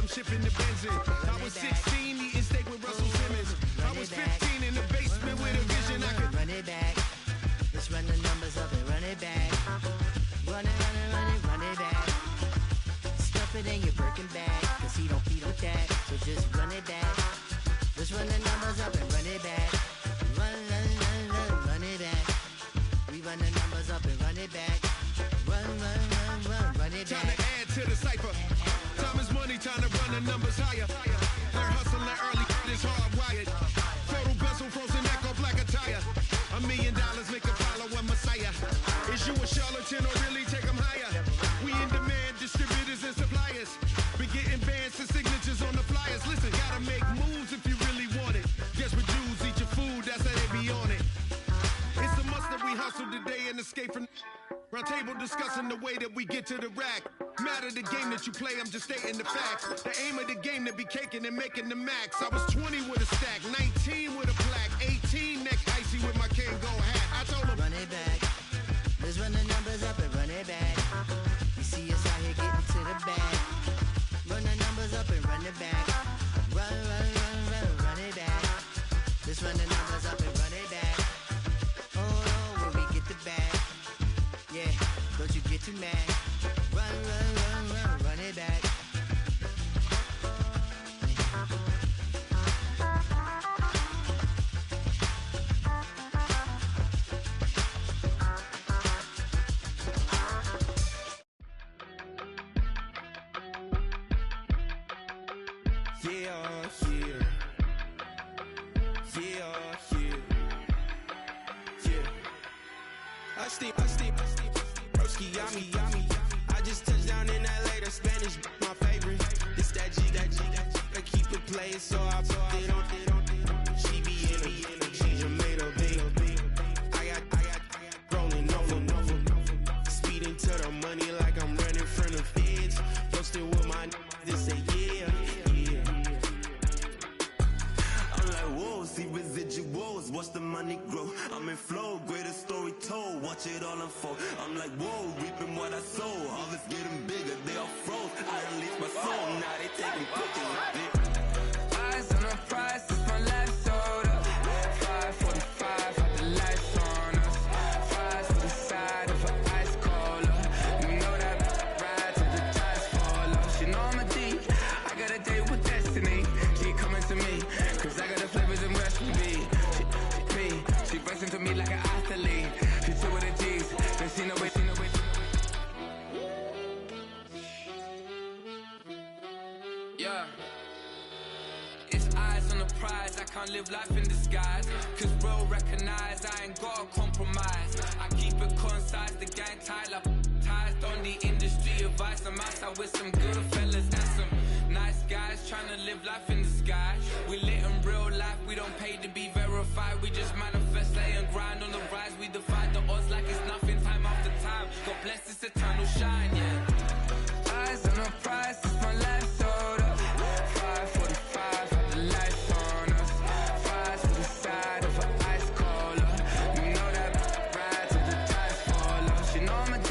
shipping the benzin. I was 16, eating steak with Russell Simmons. I was 15 in the basement with a vision. I could run it back. Let's run the numbers up and run it back. Run it back. Stuff it in your Birkin bag, cause he don't feed with that. So just run it back. Let's run the numbers up and run it back. Run it back. We run the numbers up and run it back. Run it back. Time to add to the cipher. Time is money, time to run the numbers higher. Learn hustling early, it's hardwired. Photo bezel, frozen echo, black attire. $1 million make a follow a messiah. Is you a charlatan or really take them higher? We in demand, distributors and suppliers. We getting bands and signatures on the flyers. Listen, gotta make moves if you really want it. Guess what Jews eat your food, that's how they be on it. It's a must that we hustle today and escape from round table discussing the way that we get to the rack. Matter the game that you play, I'm just stating the facts. The aim of the game to be caking and making the max. I was 20 with a stack, 19 with a plaque, 18 neck icy with my Kango hat. I told him, run it back. Let's run the numbers up and run it back. You see us out here getting to the bag. Run the numbers up and run it back. Run it back. Let's run the numbers up and run it back. Oh, when we get the bag. Yeah, don't you get too mad. Run it back. I steam, broski, yummy. I just touched down in LA, the Spanish, my favorite. It's that G, I keep it playing, so I put it on. She be in it, she just made a big. I got rolling over. Speeding to the money like I'm running from the feds. Posted with my this say yeah. I'm like, whoa, see residuals, watch the money grow. I'm in flow, greatest story told, watch it all unfold. I'm like, whoa, reaping what I sow. Harvest getting bigger, they all froze. I unleashed my soul, now they taking pictures of it. Eyes on the prize, it's my life sold up. 545, had the lights on us. Fries to the side of an ice cola. You know that ride till the tires fall off. She know I'm a D, I got a date with destiny. She coming to me, cause I got the flavors and recipe. She racing to me like an athlete. She chill with the G's, then she know it. Yeah. It's eyes on the prize, I can't live life in disguise. Cause bro recognize I ain't gotta compromise. I keep it concise, the gang tied up. Ties on the industry advice. I'm outside with some good fellas and some nice guys trying to live life in the sky. We lit in real life, we don't pay to be verified. We just manifest, lay and grind on the rise. We defy the odds like it's nothing, time after time. God bless this eternal shine, yeah. Eyes on the prize, it's my life sold up. 545, had the lights on us. Fries to the side of an ice cola. You know that ride till the tires fall off. She know I'm a D,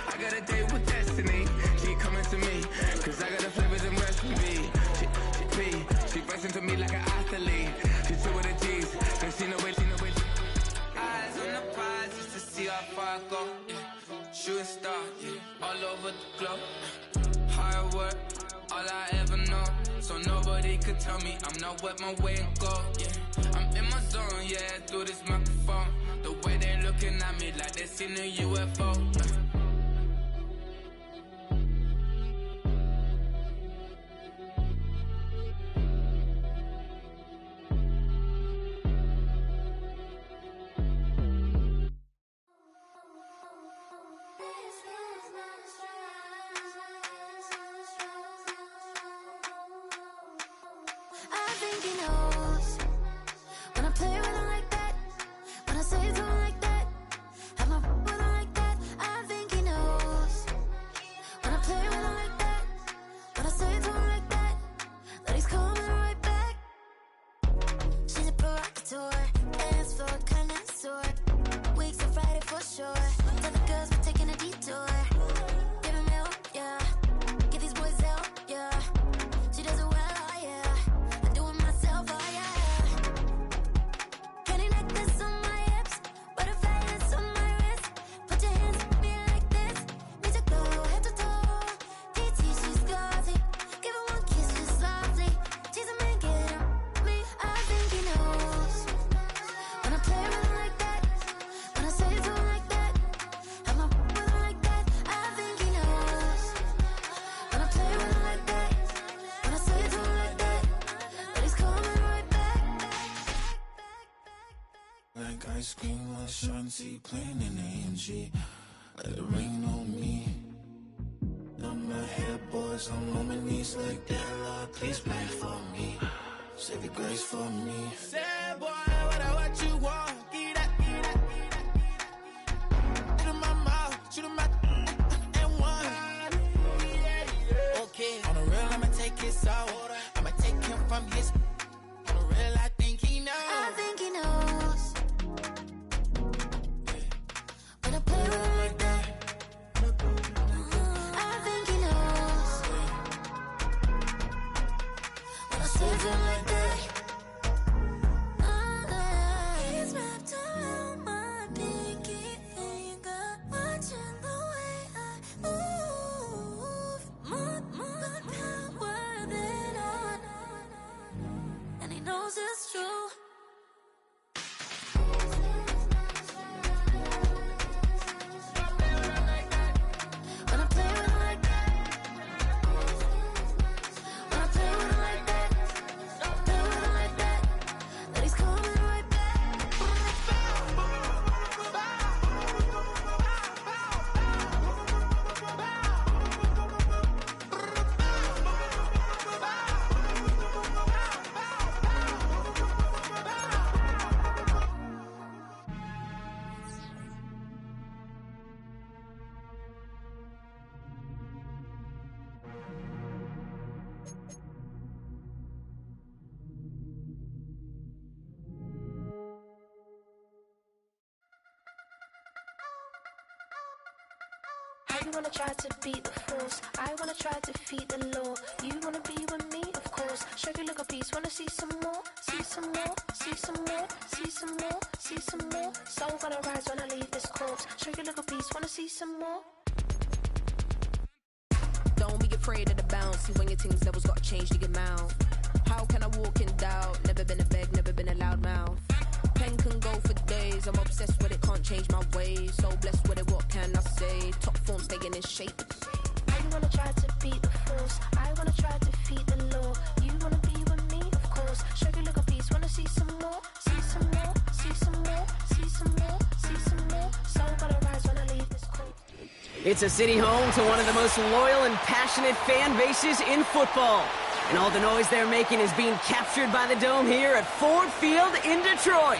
I got a date with destiny. She coming to me, cause I got the flavors and recipe. She racing to me like an athlete. She chill with the G's, then she know it. Eyes on the prize just to see how far I go. Yeah. Shooting star, yeah. All over the globe. Hard work, all I ever know. So nobody could tell me I'm not wet my way and go. Yeah, I'm in my zone, yeah, through this microphone. The way they looking at me like they seen a UFO. I think he knows when I play with him like that, when I say to him like that, have my with him like that. I think he knows when I play with him like that, when I say to him like that, that he's coming right back. She's a provocateur, dance floor connoisseur, weeks on Friday for sure. Tell the girls we're taking a detour. Give him help, yeah. Get these boys out, yeah. screen with Shanti playing in AMG. Let it rain on me. On my head, boys, I'm on my knees like that. Lord, please pray for me. Save your grace for me. Say, boy, what you want? Get that. Shoot in my mouth, shoot in my and one. Okay, on the real, I'ma take his soul. I'ma take him from his. On the real, I think he knows. I think he knows. When I play with him like that. I think he knows. When I save him like that. He's wrapped around my pinky finger, watching the way I move. More power than on. And he knows it's true. When I play with him like that. When I play with him like that. Play with him like that. That he's coming right back. You wanna try to beat the force, I wanna try to defeat the law. You wanna be with me, of course. Show you little piece, wanna see some more, see some more, see some more, see some more, see some more. Soul gonna rise when I leave this corpse. Show you little piece, wanna see some more. Don't be afraid of the bounce. See when your things levels gotta change to your mouth. How can I walk in doubt? Never been a beg, never been a loud mouth. Pen can go for days. I'm obsessed with it, can't change my ways. So blessed with it, what can I say? Top form staying in shape. You wanna try to beat the force, I wanna try to defeat the law. You wanna be with me, of course. Show you little piece, wanna see some more, see some more, see some more, see some more, see some more. Soul gonna rise when I leave this court. It's a city home to one of the most loyal and passionate fan bases in football. And all the noise they're making is being captured by the Dome here at Ford Field in Detroit.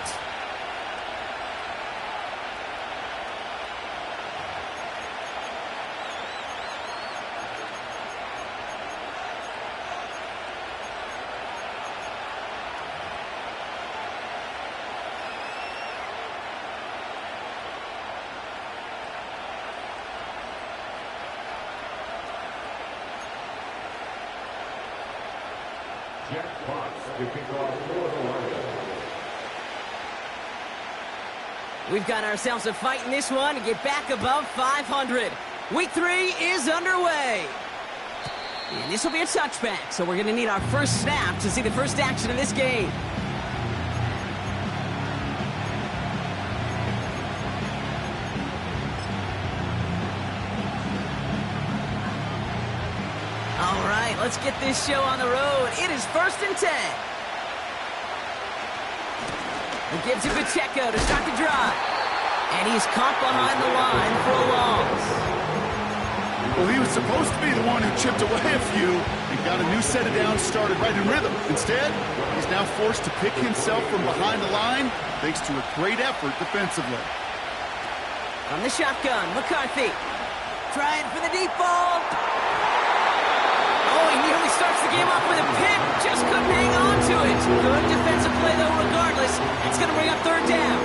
We've got ourselves a fight in this one to get back above 500. Week 3 is underway. And this will be a touchback, so we're going to need our first snap to see the first action of this game. All right, let's get this show on the road. It is 1st and 10. He gives it to Pacheco to start the drive. And he's caught behind the line for a loss. Well, he was supposed to be the one who chipped away a few and got a new set of downs started right in rhythm. Instead, he's now forced to pick himself from behind the line thanks to a great effort defensively. From the shotgun, McCarthy. Trying for the deep ball. Oh, he nearly starts the game off with a pick. Just couldn't hang on to it. Good defensive play, though, regardless. It's going to bring up 3rd down.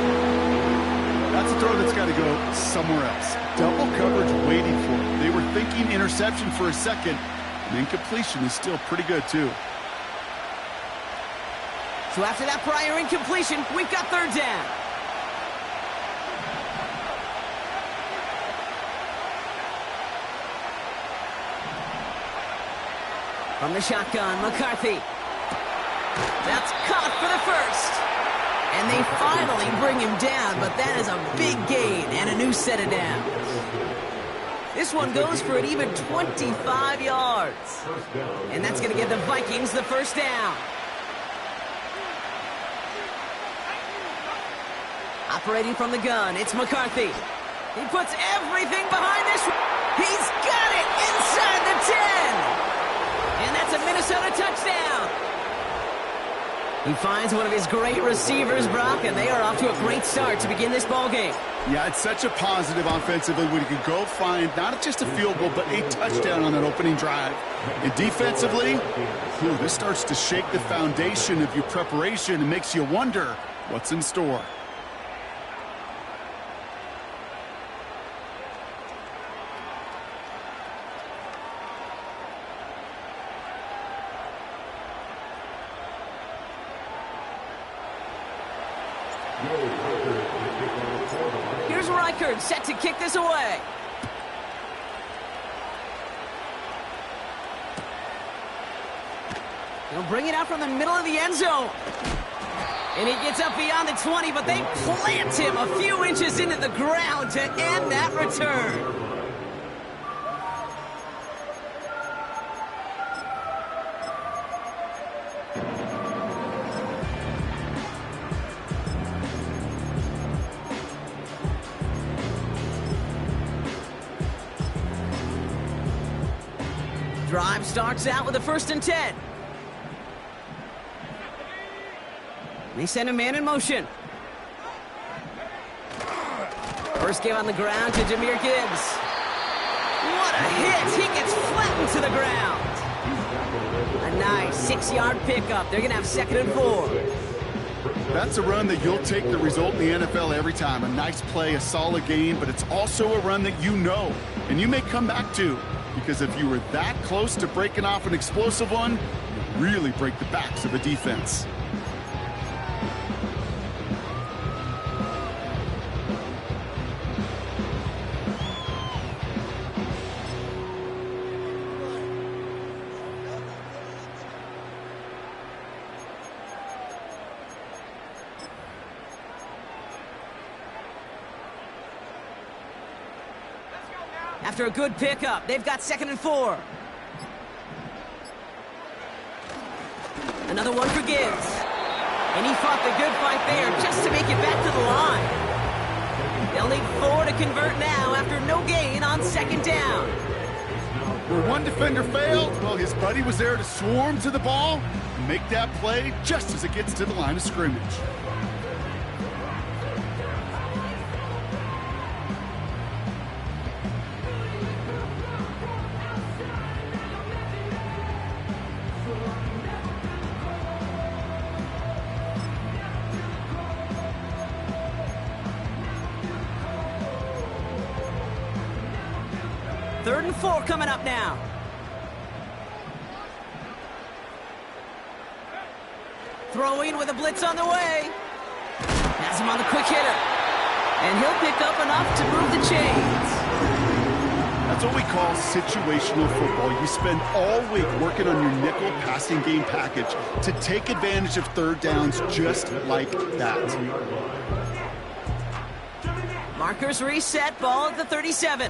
That's a throw that's got to go somewhere else. Double coverage waiting for it. They were thinking interception for a second. And incompletion is still pretty good, too. So after that prior incompletion, we've got 3rd down. From the shotgun, McCarthy. That's caught for the first. And they finally bring him down, but that is a big gain and a new set of downs. This one goes for an even 25 yards. And that's going to give the Vikings the first down. Operating from the gun, it's McCarthy. He puts everything behind this. He's got it inside the 10. And that's a Minnesota touchdown. He finds one of his great receivers, Brock, and they are off to a great start to begin this ball game. Yeah, it's such a positive offensively when you can go find not just a field goal, but a touchdown on that opening drive. And defensively, this starts to shake the foundation of your preparation and makes you wonder what's in store. Here's Reichard set to kick this away. He'll bring it out from the middle of the end zone. And he gets up beyond the 20, but they plant him a few inches into the ground to end that return. Drive starts out with a 1st and 10. They send a man in motion. First give on the ground to Jahmyr Gibbs. What a hit! He gets flattened to the ground. A nice 6-yard pickup. They're going to have 2nd and 4. That's a run that you'll take the result in the NFL every time. A nice play, a solid game, but it's also a run that you know, and you may come back to. Because if you were that close to breaking off an explosive one, you really break the backs of a defense. After a good pickup, they've got 2nd and 4. Another one for Gibbs. And he fought the good fight there just to make it back to the line. They'll need 4 to convert now after no gain on 2nd down. Where one defender failed, well, his buddy was there to swarm to the ball and make that play just as it gets to the line of scrimmage. Third and 4 coming up now. Throwing with a blitz on the way. Has him on the quick hitter. And he'll pick up enough to move the chains. That's what we call situational football. You spend all week working on your nickel passing game package to take advantage of 3rd downs just like that. Markers reset, ball at the 37.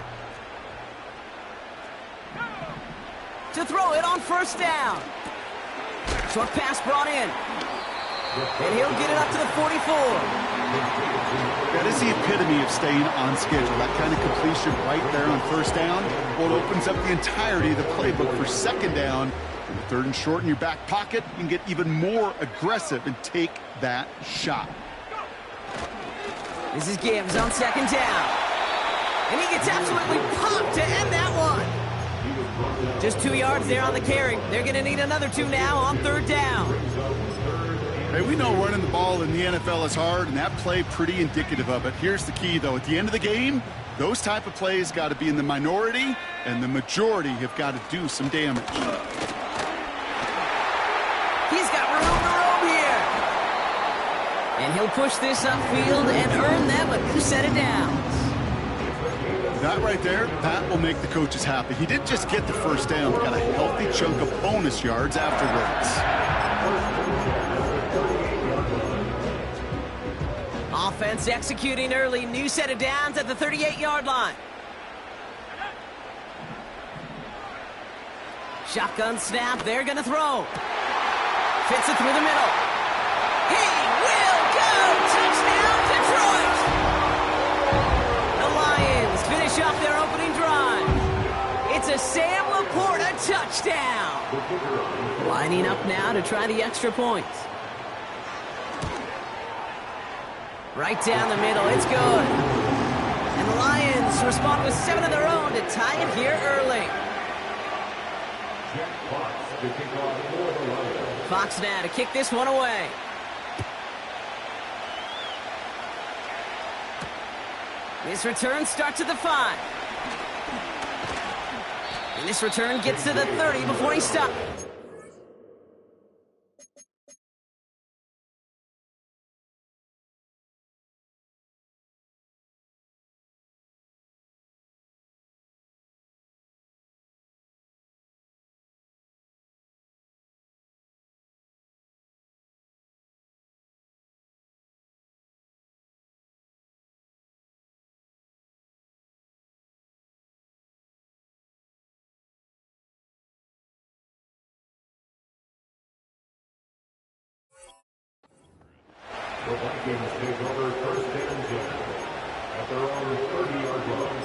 To throw it on 1st down. Short pass brought in. And he'll get it up to the 44. That is the epitome of staying on schedule. That kind of completion right there on 1st down. Well, it opens up the entirety of the playbook for 2nd down. And the 3rd and short in your back pocket, you can get even more aggressive and take that shot. This is Gibbs on 2nd down. And he gets absolutely popped to end that one. Just 2 yards there on the carry. They're going to need another 2 now on 3rd down. Hey, we know running the ball in the NFL is hard, and that play pretty indicative of it. Here's the key, though. At the end of the game, those type of plays got to be in the minority, and the majority have got to do some damage. He's got room to roam here. And he'll push this upfield and earn them a new set of downs. That right there, that will make the coaches happy. He didn't just get the 1st down, but got a healthy chunk of bonus yards afterwards. Offense executing early. New set of downs at the 38-yard line. Shotgun snap. They're going to throw. Fits it through the middle. He will go. Touchdown, Detroit. to Sam Laporte, a touchdown. Lining up now to try the extra point. Right down the middle, it's good. And the Lions respond with 7 of their own to tie it here early. Fox now to kick this one away. This return starts at the 5. And this return gets to the 30 before he stops. The Vikings take over first and 10 at their own 30-yard line.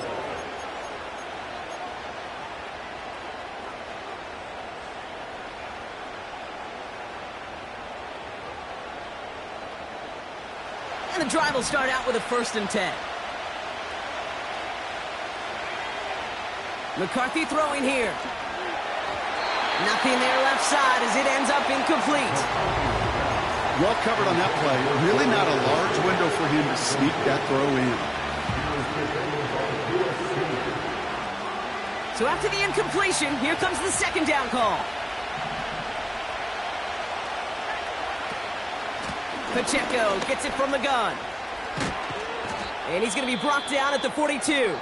And the drive will start out with a 1st and 10. McCarthy throwing here. Nothing there left side as it ends up incomplete. Well covered on that play. Really not a large window for him to sneak that throw in. So after the incompletion, here comes the 2nd down call. Pacheco gets it from the gun. And he's going to be brought down at the 42.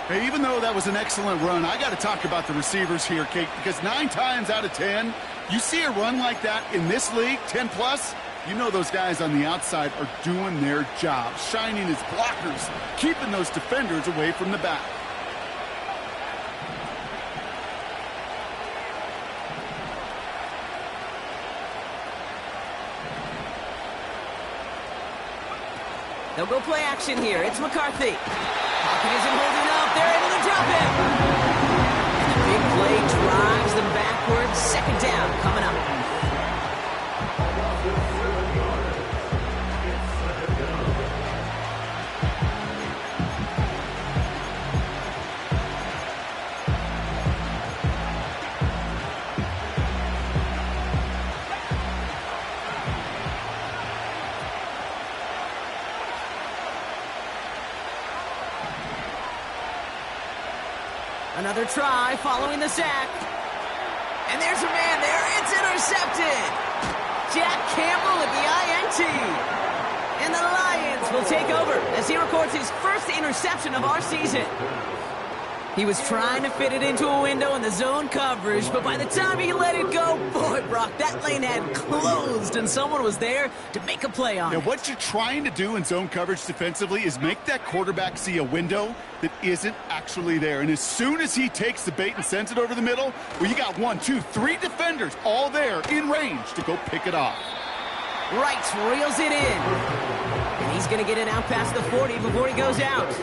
Hey, even though that was an excellent run, I got to talk about the receivers here, Kate, because 9 times out of 10, you see a run like that in this league, 10+, you know those guys on the outside are doing their job, shining as blockers, keeping those defenders away from the back. They'll go play action here. It's McCarthy. Pocket isn't holding up. They're able to drop him. And the big play drives them backwards. 2nd down coming up. Another try following the sack. And there's a man there. It's intercepted. Jack Campbell with the INT. And the Lions will take over as he records his first interception of our season. He was trying to fit it into a window in the zone coverage, but by the time he let it go, boy, Brock, that lane had closed, and someone was there to make a play on it. What you're trying to do in zone coverage defensively is make that quarterback see a window that isn't actually there. And as soon as he takes the bait and sends it over the middle, well, you got 1, 2, 3 defenders all there in range to go pick it off. Wright reels it in. And he's going to get it out past the 40 before he goes out.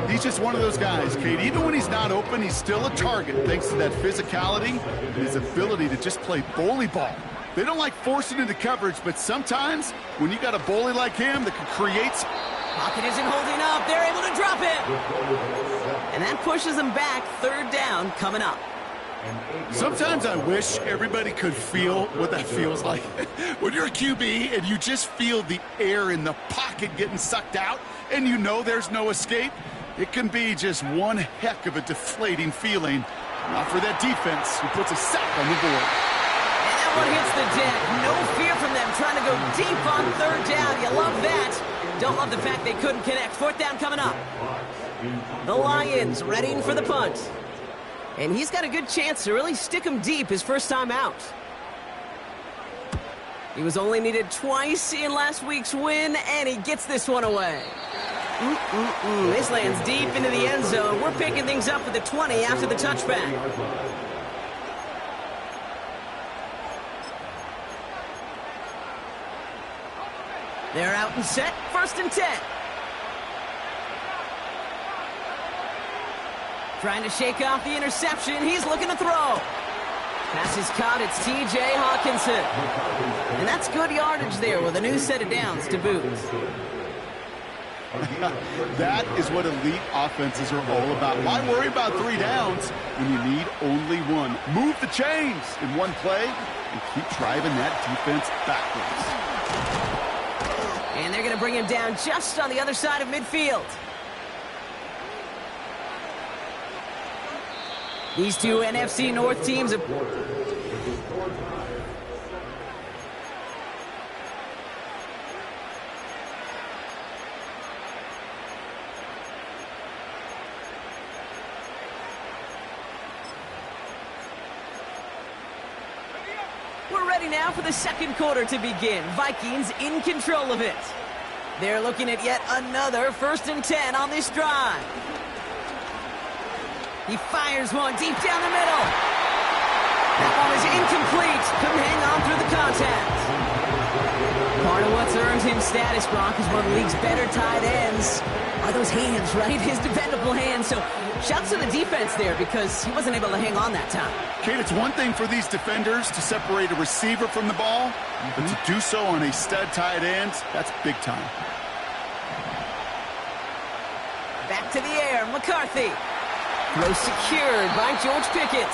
He's just one of those guys, Kate. Even when he's not open, he's still a target thanks to that physicality and his ability to just play bully ball. They don't like forcing into coverage, but sometimes when you got a bully like him that can create... Pocket isn't holding up. They're able to drop it. And that pushes them back. 3rd down coming up. Sometimes I wish everybody could feel what that feels like. When you're a QB and you just feel the air in the pocket getting sucked out and you know there's no escape, it can be just one heck of a deflating feeling. Not for that defense who puts a sack on the board. And that one hits the deck. No fear from them trying to go deep on 3rd down. You love that. Don't love the fact they couldn't connect. 4th down coming up. The Lions readying for the punt. And he's got a good chance to really stick him deep his first time out. He was only needed twice in last week's win, and he gets this one away. This lands deep into the end zone. We're picking things up at the 20 after the touchback. They're out and set. 1st and 10. Trying to shake off the interception. He's looking to throw. Pass is caught. It's T.J. Hawkinson. And that's good yardage there with a new set of downs to boot. That is what elite offenses are all about. Why worry about 3 downs when you need only one? Move the chains in one play and keep driving that defense backwards. And they're going to bring him down just on the other side of midfield. These two NFC North teams have... We're ready now for the second quarter to begin. Vikings in control of it. They're looking at yet another 1st and 10 on this drive. He fires one deep down the middle. That one is incomplete. Couldn't hang on through the contact. Part of what's earned him status, Brock, is one of the league's better tight ends. Are those hands, right? His dependable hands. So shouts to the defense there because he wasn't able to hang on that time. Kate, it's one thing for these defenders to separate a receiver from the ball, but to do so on a stud tight end, that's big time. Back to the air, McCarthy. Throw secured by George Pickett.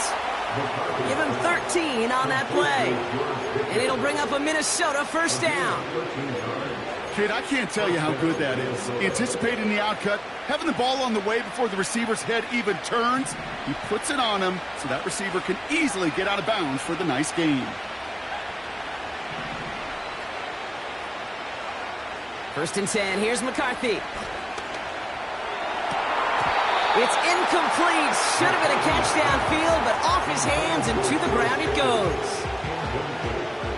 Give him 13 on that play. And it'll bring up a Minnesota 1st down. Kid, I can't tell you how good that is. Anticipating the outcut, having the ball on the way before the receiver's head even turns, he puts it on him so that receiver can easily get out of bounds for the nice gain. 1st and 10, here's McCarthy. It's incomplete. Should have been a catch downfield, but off his hands and to the ground it goes.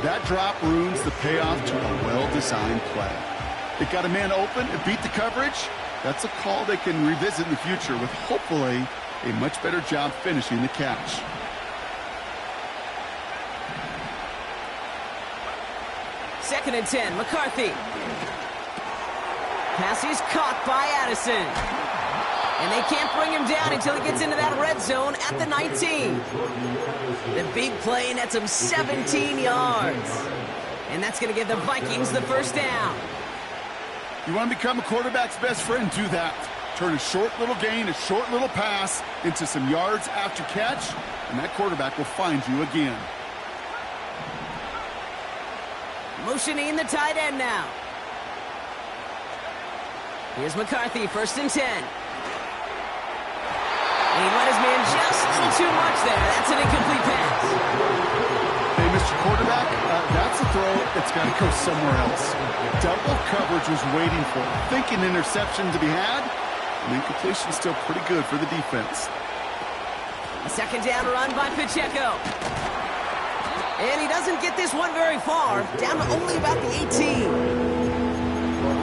That drop ruins the payoff to a well-designed play. It got a man open, it beat the coverage. That's a call they can revisit in the future with hopefully a much better job finishing the catch. Second and 10, McCarthy. Pass is caught by Addison. And they can't bring him down until he gets into that red zone at the 19. The big play nets him 17 yards. And that's going to give the Vikings the 1st down. You want to become a quarterback's best friend? Do that. Turn a short little gain, a short little pass into some yards after catch, and that quarterback will find you again. Motioning the tight end now. Here's McCarthy, 1st and 10. He let his man just a little too much there. That's an incomplete pass. Hey, Mr. Quarterback, that's a throw that's got to go somewhere else. Double coverage was waiting for it. Thinking interception to be had, and incompletion still pretty good for the defense. A 2nd down run by Pacheco. And he doesn't get this one very far, down to only about the 18.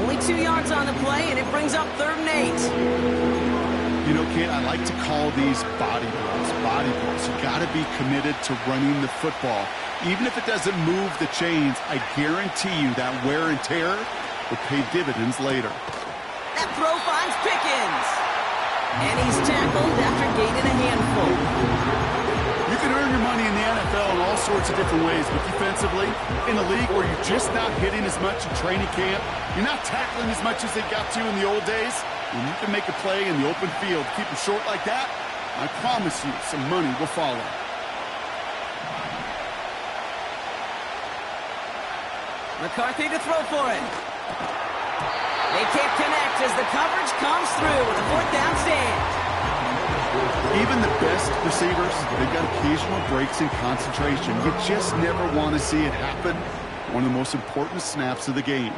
Only 2 yards on the play, and it brings up 3rd and 8. You know, Kate, I like to call these body blows. Body blows. You got to be committed to running the football. Even if it doesn't move the chains, I guarantee you that wear and tear will pay dividends later. That throw finds Pickens. And he's tackled after gaining a handful. You can earn your money in the NFL in all sorts of different ways, but defensively, in a league where you're just not hitting as much in training camp, you're not tackling as much as they got to in the old days, when you can make a play in the open field, keep it short like that, I promise you some money will follow. McCarthy to throw for it. They can't connect as the coverage comes through with a 4th down stand. Even the best receivers, they've got occasional breaks in concentration. You just never want to see it happen. One of the most important snaps of the game.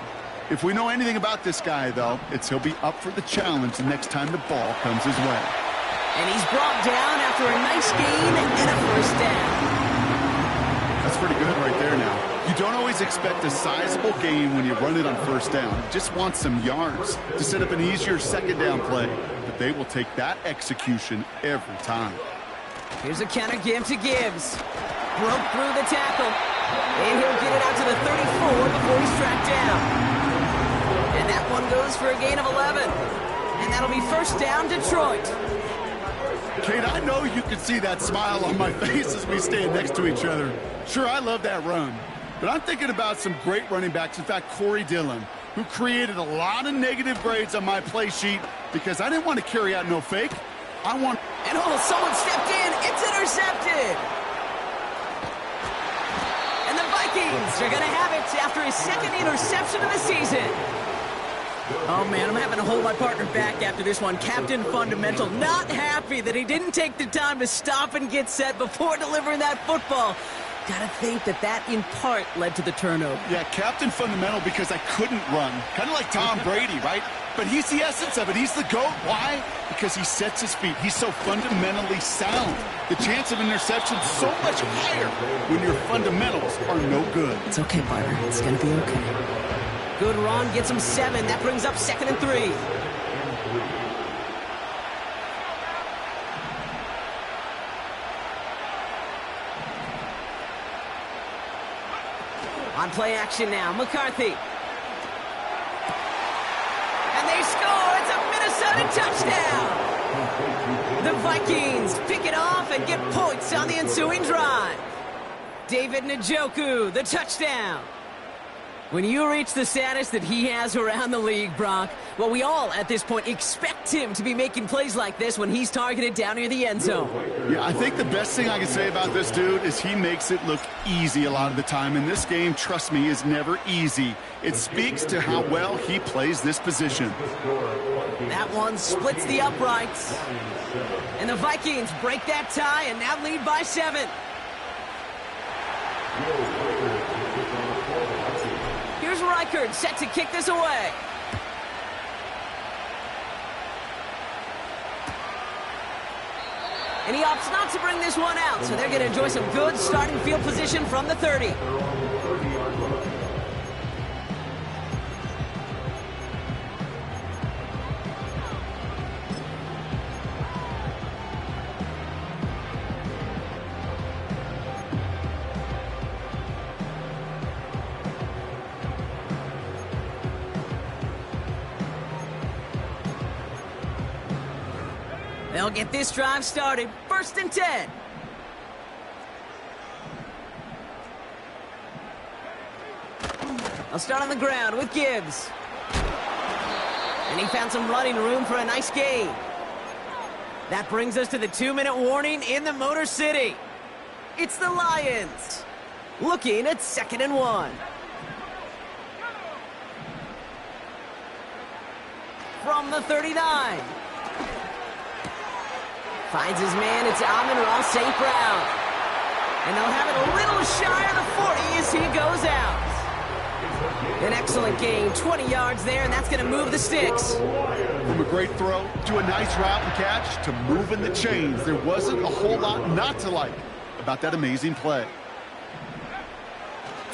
If we know anything about this guy, though, it's he'll be up for the challenge the next time the ball comes his way. And he's brought down after a nice gain and a 1st down. That's pretty good right there now. You don't always expect a sizable gain when you run it on 1st down. You just want some yards to set up an easier 2nd down play. But they will take that execution every time. Here's a counter give to Gibbs. Broke through the tackle. And he'll get it out to the 34 before he's tracked down. And that one goes for a gain of 11. And that'll be 1st down, Detroit. Kate, I know you can see that smile on my face as we stand next to each other. Sure, I love that run. But I'm thinking about some great running backs. In fact, Corey Dillon, who created a lot of negative grades on my play sheet because I didn't want to carry out no fake. And someone stepped in. It's intercepted. And the Vikings are going to have it after his second interception of the season. Oh, man, I'm having to hold my partner back after this one. Captain Fundamental not happy that he didn't take the time to stop and get set before delivering that football. Gotta think that in part led to the turnover. Yeah, Captain Fundamental because I couldn't run. Kind of like Tom Brady, right? But he's the essence of it. He's the GOAT. Why? Because he sets his feet. He's so fundamentally sound. The chance of interception is so much higher when your fundamentals are no good. It's okay, partner. It's gonna be okay. Good run, gets him 7. That brings up 2nd and 3. On play action now, McCarthy. And they score! It's a Minnesota touchdown! The Vikings pick it off and get points on the ensuing drive. David Njoku, the touchdown. When you reach the status that he has around the league, Brock, well, we all at this point expect him to be making plays like this when he's targeted down near the end zone. Yeah, I think the best thing I can say about this dude is he makes it look easy a lot of the time. And this game, trust me, is never easy. It speaks to how well he plays this position. That one splits the uprights. And the Vikings break that tie and now lead by 7. Here's Reichard, set to kick this away. And he opts not to bring this one out, so they're going to enjoy some good starting field position from the 30. They'll get this drive started. 1st and 10. I'll start on the ground with Gibbs. And he found some running room for a nice gain. That brings us to the 2-minute warning in the Motor City. It's the Lions. Looking at 2nd and 1. From the 39. Finds his man, it's Amon-Ra St. Brown. And they'll have it a little shy of the 40 as he goes out. An excellent gain, 20 yards there, and that's going to move the sticks. From a great throw to a nice route and catch to moving the chains. There wasn't a whole lot not to like about that amazing play.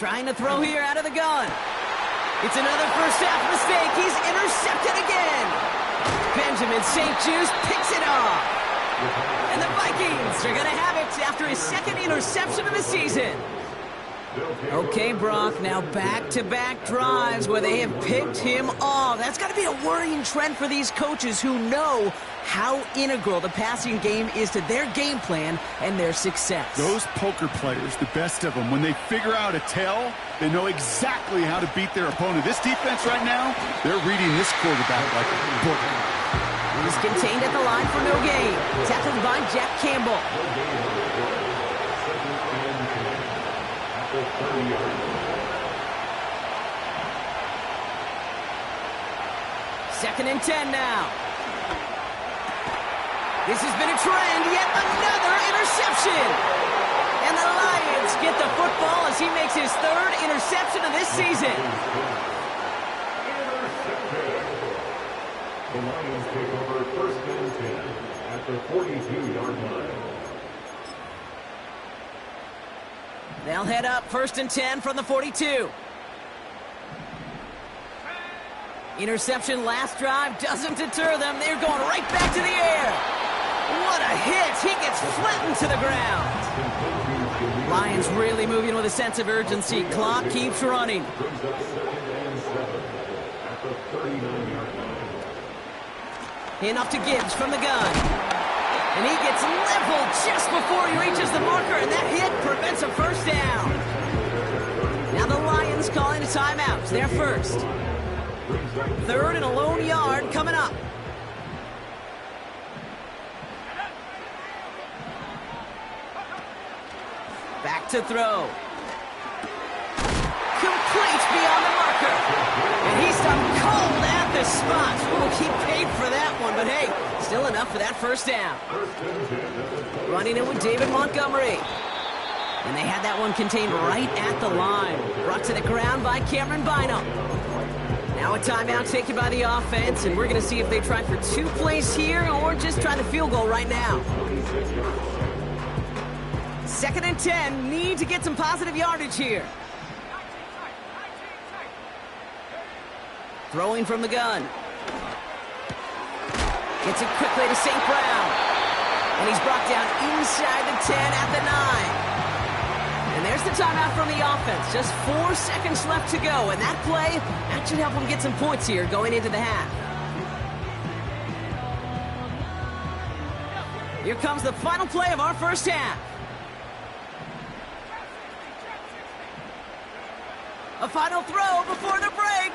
Trying to throw here out of the gun. It's another first half mistake. He's intercepted again. Benjamin St. Juste picks it off. And the Vikings are going to have it after his 2nd interception of the season. Okay, Brock, now back-to-back drives where they have picked him off. That's got to be a worrying trend for these coaches who know how integral the passing game is to their game plan and their success. Those poker players, the best of them, when they figure out a tell, they know exactly how to beat their opponent. This defense right now, they're reading this quarterback like a book. He's contained at the line for no gain. Tackled by Jack Campbell. 2nd and 10 now. This has been a trend, yet another interception. And the Lions get the football as he makes his 3rd interception of this season. The Lions take over 1st and 10 at the 42-yard line. They'll head up 1st and 10 from the 42. Interception last drive doesn't deter them. They're going right back to the air. What a hit. He gets flattened to the ground. Lions really moving with a sense of urgency. Clock keeps running. Enough to Gibbs from the gun. And he gets leveled just before he reaches the marker, and that hit prevents a first down. Now the Lions calling a timeout. It's their first. 3rd and a lone yard coming up. Back to throw. Complete beyond the marker. And he's done cold at the spot. Oh, he paid for that one, but hey, still enough for that first down. Running it with David Montgomery. And they had that one contained right at the line. Brought to the ground by Cameron Bynum. Now a timeout taken by the offense, and we're going to see if they try for 2 plays here or just try the field goal right now. 2nd and 10, need to get some positive yardage here. Throwing from the gun. Gets it quickly to St. Brown. And he's brought down inside the 10 at the 9. And there's the timeout from the offense. Just 4 seconds left to go. And that play, that should help them get some points here going into the half. Here comes the final play of our first half. A final throw before the break.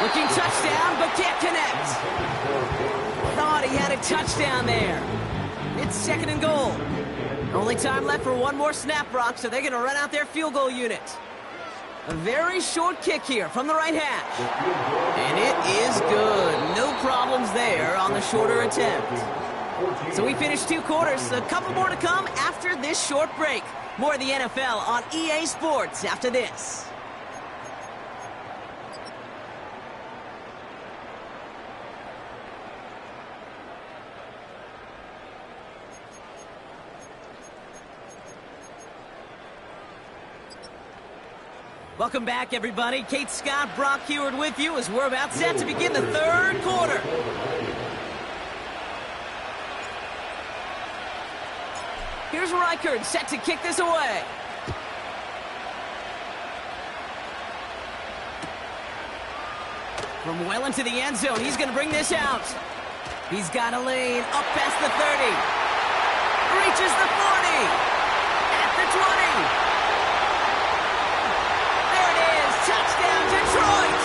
Looking touchdown, but can't connect. Thought he had a touchdown there. It's 2nd and goal. Only time left for one more snap, Brock, so they're going to run out their field goal unit. A very short kick here from the right hash. And it is good. No problems there on the shorter attempt. So we finished 2 quarters. A couple more to come after this short break. More of the NFL on EA Sports after this. Welcome back, everybody. Kate Scott, Brock Heward with you as we're about set to begin the 3rd quarter. Here's Reichard set to kick this away. From well into the end zone, he's going to bring this out. He's got a lane up past the 30. Reaches the 40. At the 20. Touchdown, Detroit!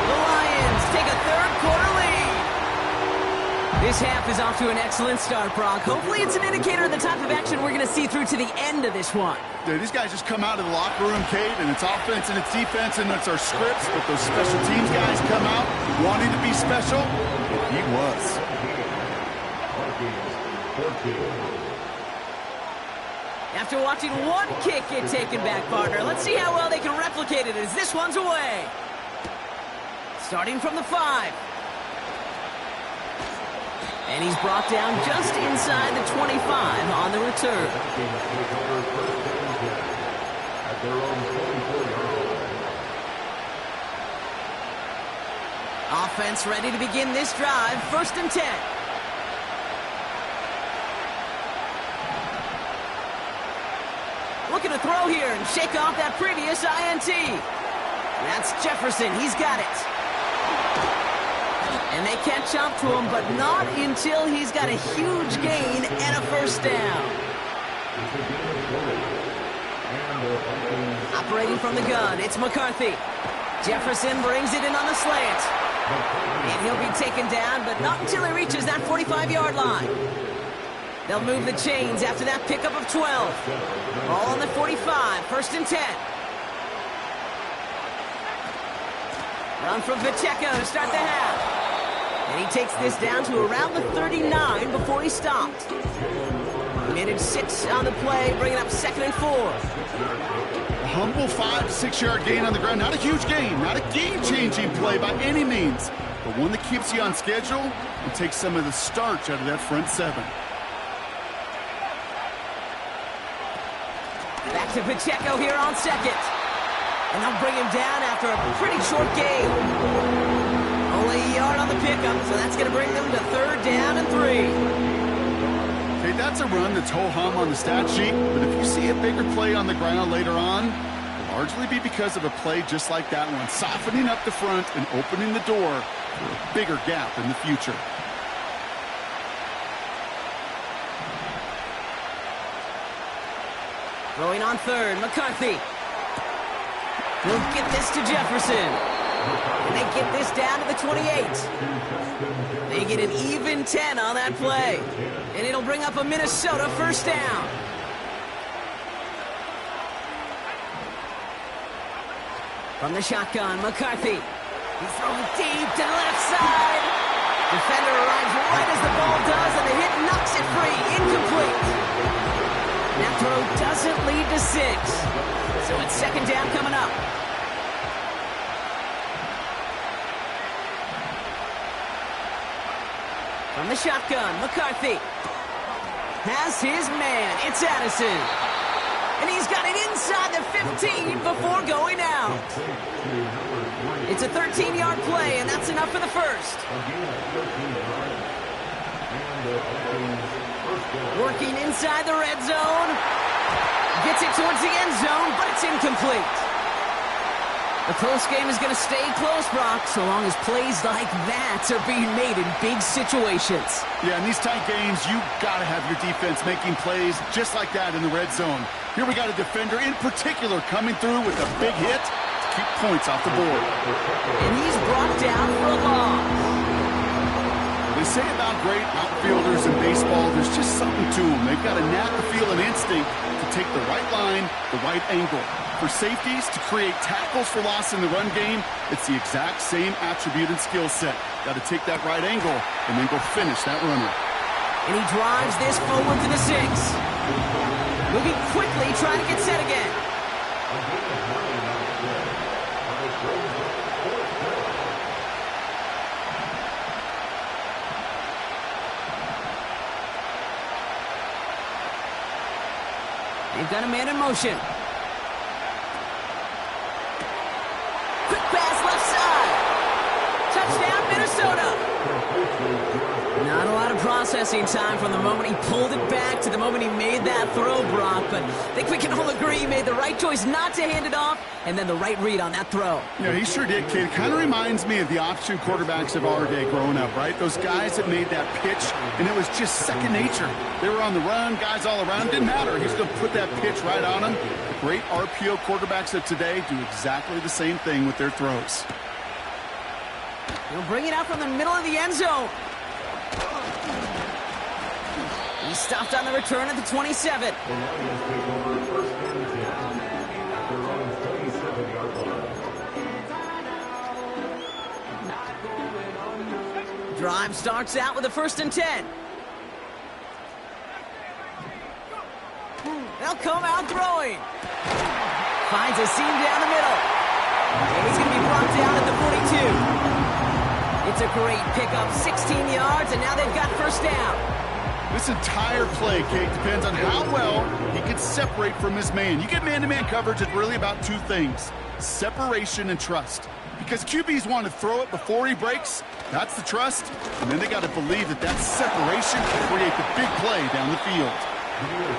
The Lions take a 3rd quarter lead. This half is off to an excellent start, Brock. Hopefully it's an indicator of the type of action we're going to see through to the end of this one. Yeah, these guys just come out of the locker room, Kate, and it's offense and it's defense and it's our scripts, but those special teams guys come out wanting to be special. He was. After watching one kick get taken back, partner, let's see how well they can replicate it as this one's away. Starting from the 5. And he's brought down just inside the 25 on the return. Offense ready to begin this drive. 1st and 10. Looking to throw here and shake off that previous INT. That's Jefferson. He's got it. And they catch up to him, but not until he's got a huge gain and a first down. Operating from the gun, it's McCarthy. Jefferson brings it in on the slant. And he'll be taken down, but not until he reaches that 45-yard line. They'll move the chains after that pickup of 12. All on the 45, 1st and 10. Run from Pacheco to start the half. And he takes this down to around the 39 before he stopped. Minute 6 on the play, bringing up 2nd and 4. A humble 5 to 6 yard gain on the ground. Not a huge gain, not a game-changing play by any means, but one that keeps you on schedule and takes some of the starch out of that front 7. Back to Pacheco here on 2nd. And they'll bring him down after a pretty short gain. Only a yard on the pickup, so that's going to bring them to 3rd down and 3. Okay, that's a run that's ho-hum on the stat sheet, but if you see a bigger play on the ground later on, it'll largely be because of a play just like that one, softening up the front and opening the door for a bigger gap in the future. Throwing on third, McCarthy. Will get this to Jefferson. And they get this down to the 28. They get an even 10 on that play. And it'll bring up a Minnesota first down. From the shotgun, McCarthy. He's throwing deep to the left side. Defender arrives right as the ball does, and the hit knocks it free. Incomplete. That throw doesn't lead to 6. So it's second down coming up. From the shotgun, McCarthy has his man. It's Addison. And he's got it inside the 15 before going out. It's a 13-yard play, and that's enough for the first. Working inside the red zone. Gets it towards the end zone, but it's incomplete. The close game is going to stay close, Brock, so long as plays like that are being made in big situations. Yeah, in these tight games, you got to have your defense making plays just like that in the red zone. Here we got a defender in particular coming through with a big hit to keep points off the board. And he's brought down for a loss. They say about great outfielders in baseball, there's just something to them. They've got a knack, a feel, and instinct to take the right line, the right angle. For safeties, to create tackles for loss in the run game, it's the exact same attribute and skill set. Got to take that right angle and then go finish that runner. And he drives this forward to the 6. Moving quickly, trying to get set again. They've got a man in motion. Quick pass left side. Touchdown, Minnesota. Not a lot of processing time from the moment he pulled it back to the moment he made that throw, Brock. But I think we can all agree he made the right choice not to hand it off, and then the right read on that throw. Yeah, he sure did, kid. Kind of reminds me of the option quarterbacks of our day growing up, right? Those guys that made that pitch, and it was just second nature. They were on the run, guys all around. Didn't matter. He's going to put that pitch right on them. The great RPO quarterbacks of today do exactly the same thing with their throws. He'll bring it out from the middle of the end zone. He stopped on the return at the 27. Drive starts out with a 1st and 10. They'll come out throwing. Finds a seam down the middle. And he's going to be brought down at the 42. It's a great pickup, 16 yards, and now they've got first down. This entire play, Kate, depends on how well he can separate from his man. You get man-to-man coverage, it's really about two things, separation and trust. Because QBs want to throw it before he breaks, that's the trust, and then they got to believe that that separation can create the big play down the field.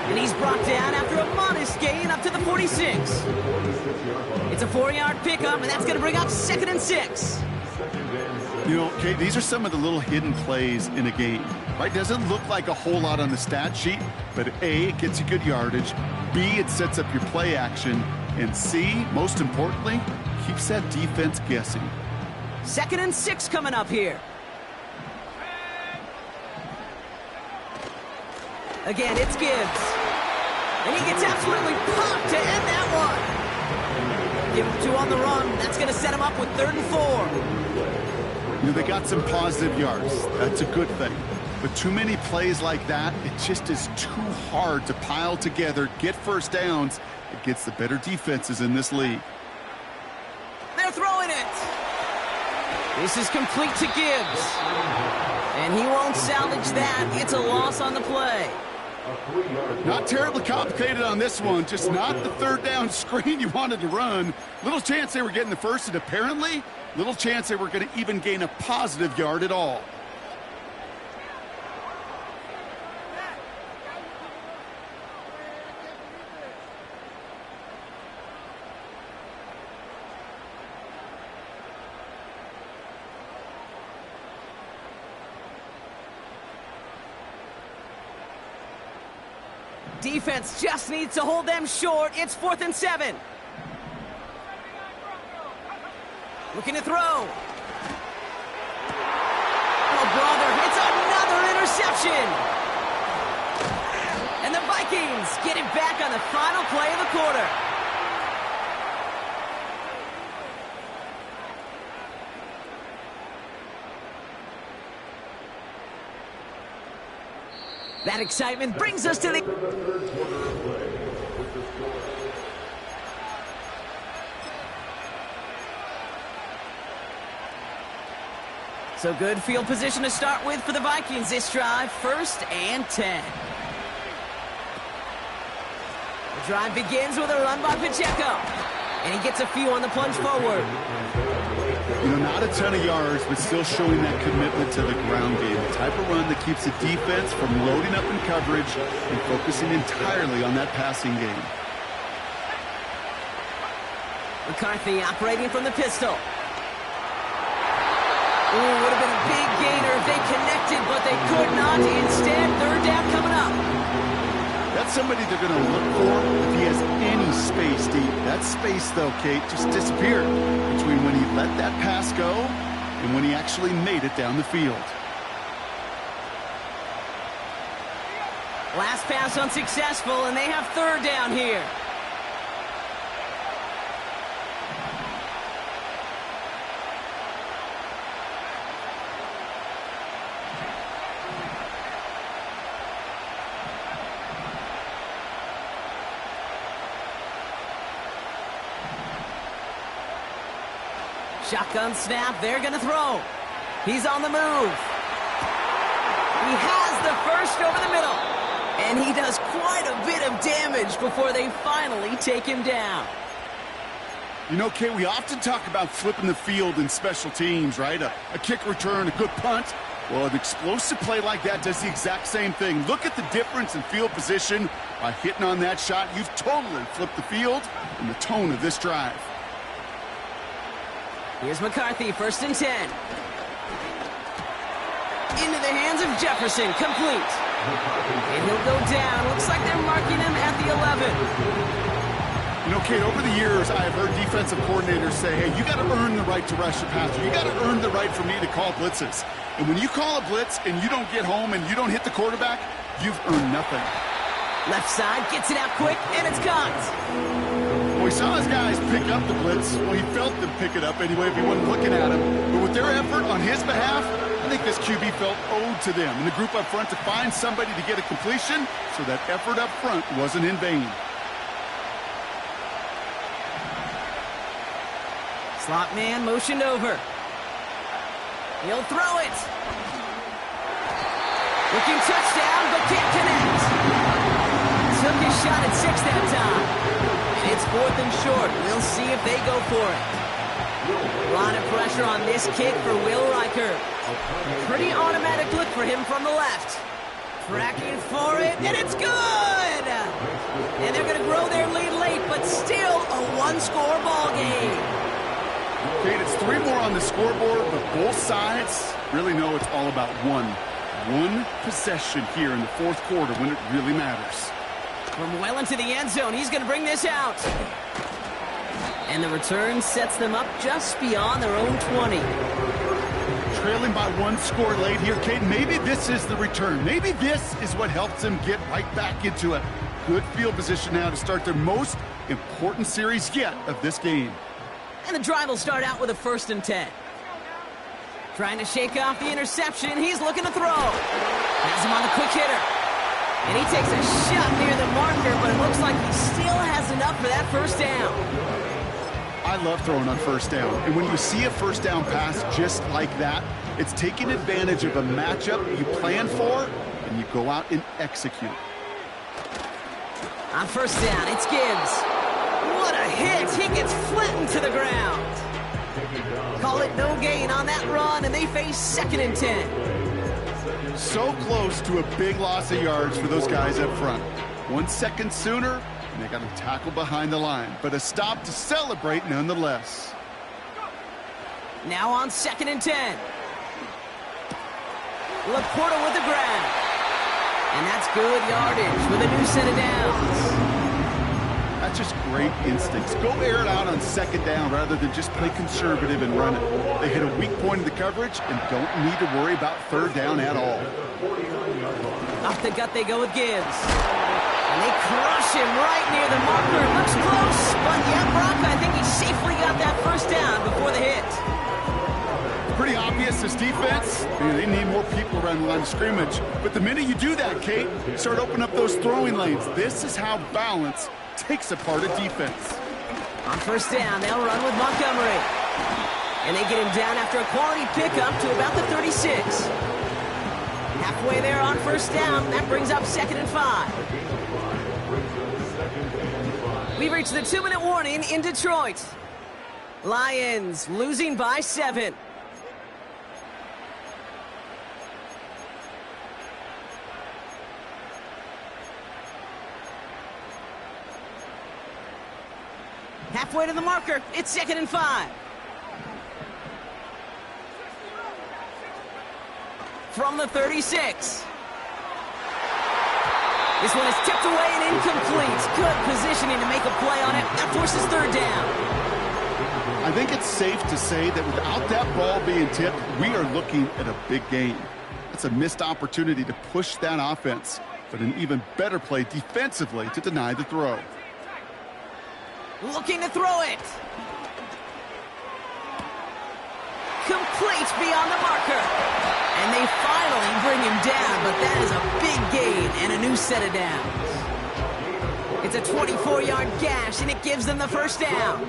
And he's brought down after a modest gain up to the 46. It's a 4-yard pickup, and that's going to bring up 2nd and 6. You know, Kate, these are some of the little hidden plays in a game, right? Doesn't look like a whole lot on the stat sheet, but A, it gets you good yardage, B, it sets up your play action, and C, most importantly, keeps that defense guessing. 2nd and 6 coming up here. Again, it's Gibbs. And he gets absolutely popped to end that one. Give him 2 on the run. That's going to set him up with 3rd and 4. You know, they got some positive yards. That's a good thing. But too many plays like that, it just is too hard to pile together, get first downs. It gets the better defenses in this league. They're throwing it. This is complete to Gibbs. And he won't salvage that. It's a loss on the play. Not terribly complicated on this one, just not the 3rd down screen you wanted to run. Little chance they were getting the first, and apparently, little chance they were going to even gain a positive yard at all. defense just needs to hold them short. It's 4th and 7. Looking to throw. Oh, brother, it's another interception. And the Vikings get it back on the final play of the quarter. That excitement brings us to the... So good field position to start with for the Vikings this drive. 1st and 10. The drive begins with a run by Pacheco. And he gets a few on the plunge forward. You know, not a ton of yards, but still showing that commitment to the ground game. The type of run that keeps the defense from loading up in coverage and focusing entirely on that passing game. McCarthy operating from the pistol. Ooh, would have been a big gainer if they connected, but they could not. Instead, 3rd down coming up. That's somebody they're going to look for if he has any space deep. That space, though, Kate, just disappeared between when he let that pass go and when he actually made it down the field. Last pass unsuccessful, and they have 3rd down here. Shotgun snap, they're going to throw. He's on the move. He has the first over the middle. And he does quite a bit of damage before they finally take him down. You know, Kate, we often talk about flipping the field in special teams, right? A kick return, a good punt. Well, an explosive play like that does the exact same thing. Look at the difference in field position. By hitting on that shot, you've totally flipped the field and the tone of this drive. Here's McCarthy, 1st and 10. Into the hands of Jefferson, complete. And he'll go down. Looks like they're marking him at the 11. You know, Kate, over the years, I have heard defensive coordinators say, hey, you got to earn the right to rush the passer. You got to earn the right for me to call blitzes. And when you call a blitz and you don't get home and you don't hit the quarterback, you've earned nothing. Left side, gets it out quick, and it's caught. Well, he saw his guys pick up the blitz. Well, he felt them pick it up anyway if he wasn't looking at him. But with their effort on his behalf, I think this QB felt owed to them and the group up front to find somebody to get a completion, so that effort up front wasn't in vain. Slot man motioned over. He'll throw it. Looking touchdown, but can't connect. Took his shot at 6 that time. And it's 4th and short. We'll see if they go for it. A lot of pressure on this kick for Will Riker. Pretty automatic look for him from the left. Tracking for it, and it's good! And they're going to grow their lead late, but still a one-score ball game. Kate, it's 3 more on the scoreboard, but both sides really know it's all about one possession here in the 4th quarter when it really matters. From well into the end zone, he's going to bring this out. And the return sets them up just beyond their own 20. Trailing by 1 score late here, Kate. Maybe this is the return. Maybe this is what helps them get right back into it. Good field position now to start their most important series yet of this game. And the drive will start out with a 1st and 10. Trying to shake off the interception. He's looking to throw. Has him on the quick hitter. And he takes a shot near the marker, but it looks like he still has enough for that 1st down. I love throwing on 1st down. And when you see a 1st down pass just like that, it's taking advantage of a matchup you plan for, and you go out and execute. On 1st down, it's Gibbs. What a hit! He gets flattened to the ground. Call it no gain on that run, and they face 2nd and 10. So close to a big loss of yards for those guys up front. 1 second sooner, and they got a tackle behind the line. But a stop to celebrate nonetheless. Now on 2nd and 10. Laporta with the grab. And that's good yardage with a new set of downs. That's just great instincts. Go air it out on second down rather than just play conservative and run it. They hit a weak point in the coverage and don't need to worry about third down at all. Off the gut they go with Gibbs. And they crush him right near the marker. Looks close, but yeah, Brock, I think he safely got that first down before the hit. Pretty obvious, this defense, they need more people around the line of scrimmage. But the minute you do that, Kate, you start opening up those throwing lanes. This is how balance takes apart a defense. On first down, they'll run with Montgomery. And they get him down after a quality pickup to about the 36. Halfway there on first down, that brings up 2nd and 5. We've reached the 2-minute warning in Detroit. Lions losing by 7. Halfway to the marker, it's 2nd and 5. From the 36. This one is tipped away and incomplete. Good positioning to make a play on it. That forces third down. I think it's safe to say that without that ball being tipped, we are looking at a big game. It's a missed opportunity to push that offense, but an even better play defensively to deny the throw. Looking to throw it. Complete beyond the marker. And they finally bring him down, but that is a big gain and a new set of downs. It's a 24-yard gash, and it gives them the first down.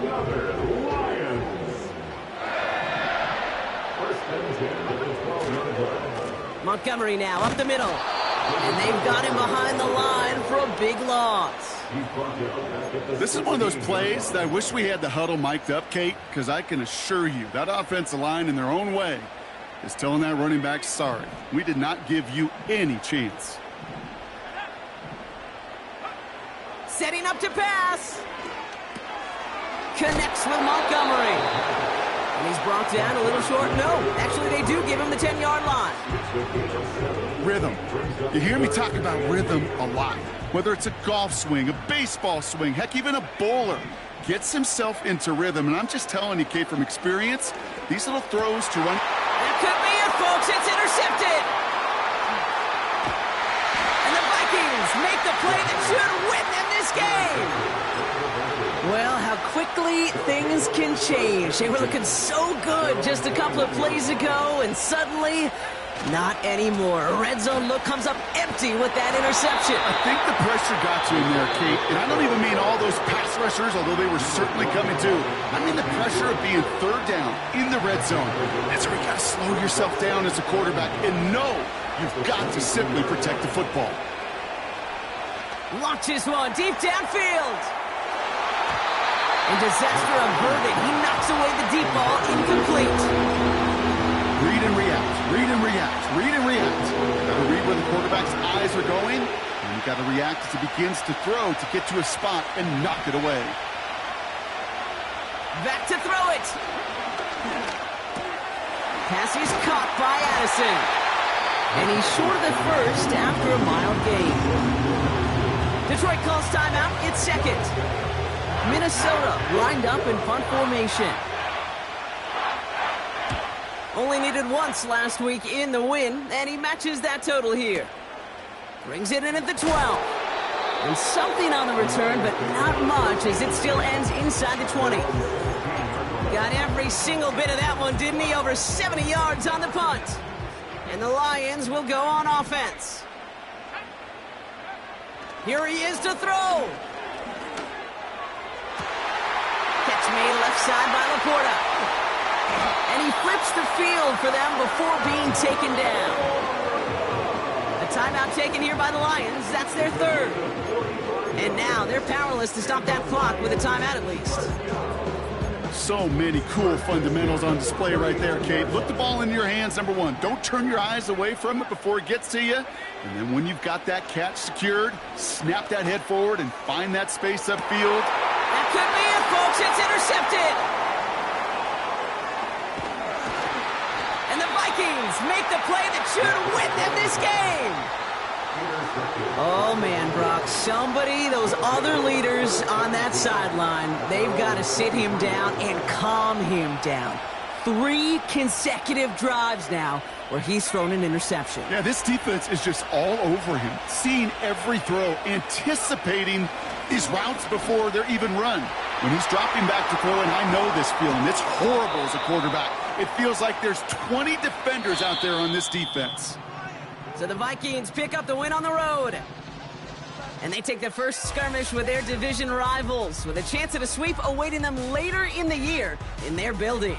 Montgomery now up the middle. And they've got him behind the line for a big loss. This is one of those plays that I wish we had the huddle mic'd up, Kate, because I can assure you that offensive line in their own way is telling that running back, sorry, we did not give you any chance. Setting up to pass. Connects with Montgomery. And he's brought down a little short. No, actually they do give him the 10-yard line. Rhythm. You hear me talk about rhythm a lot. Whether it's a golf swing, a baseball swing, heck, even a bowler gets himself into rhythm. And I'm just telling you, Kate, from experience, these little throws to run. That could be it, folks. It's intercepted. And the Vikings make the play that should win them this game. Well, how quickly things can change. They were looking so good just a couple of plays ago, and suddenly, not anymore. A red zone look comes up empty with that interception. I think the pressure got you in there, Kate. And I don't even mean all those pass rushers, although they were certainly coming too. I mean the pressure of being third down in the red zone. That's where you got to slow yourself down as a quarterback and know you've got to simply protect the football. Launches one deep downfield. And disaster averted. He knocks away the deep ball, incomplete. Read and react, read and react, read and react. Got to read where the quarterback's eyes are going, and you got to react as he begins to throw to get to a spot and knock it away. Back to throw it. Pass is caught by Addison. And he's short of the first after a mild gain. Detroit calls timeout. It's second. Minnesota lined up in punt formation. Only needed once last week in the win, and he matches that total here. Brings it in at the 12. And something on the return, but not much, as it still ends inside the 20. Got every single bit of that one, didn't he? Over 70 yards on the punt. And the Lions will go on offense. Here he is to throw. Catch made left side by Laporta. And he flips the field for them before being taken down. A timeout taken here by the Lions. That's their third. And now they're powerless to stop that clock with a timeout at least. So many cool fundamentals on display right there, Kate. Look the ball into your hands, number one. Don't turn your eyes away from it before it gets to you. And then when you've got that catch secured, snap that head forward and find that space upfield. That could be it, folks. It's intercepted. And the Vikings make the play that should win them this game. Oh, man, Brock, somebody, those other leaders on that sideline, they've got to sit him down and calm him down. 3 consecutive drives now where he's thrown an interception. Yeah, this defense is just all over him, seeing every throw, anticipating these routes before they're even run. When he's dropping back to throw, and I know this feeling, it's horrible as a quarterback. It feels like there's 20 defenders out there on this defense. So the Vikings pick up the win on the road. And they take the first skirmish with their division rivals, with a chance at a sweep awaiting them later in the year in their building.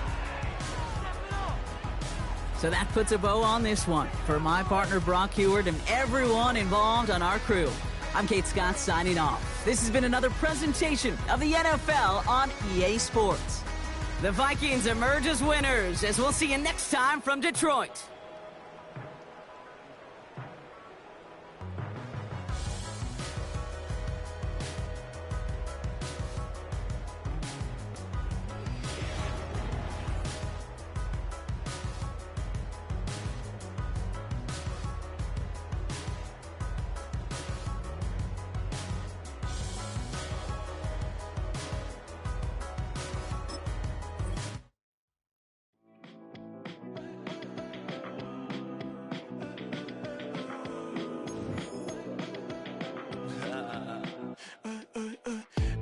So that puts a bow on this one. For my partner Brock Heward and everyone involved on our crew, I'm Kate Scott signing off. This has been another presentation of the NFL on EA Sports. The Vikings emerge as winners, as we'll see you next time from Detroit.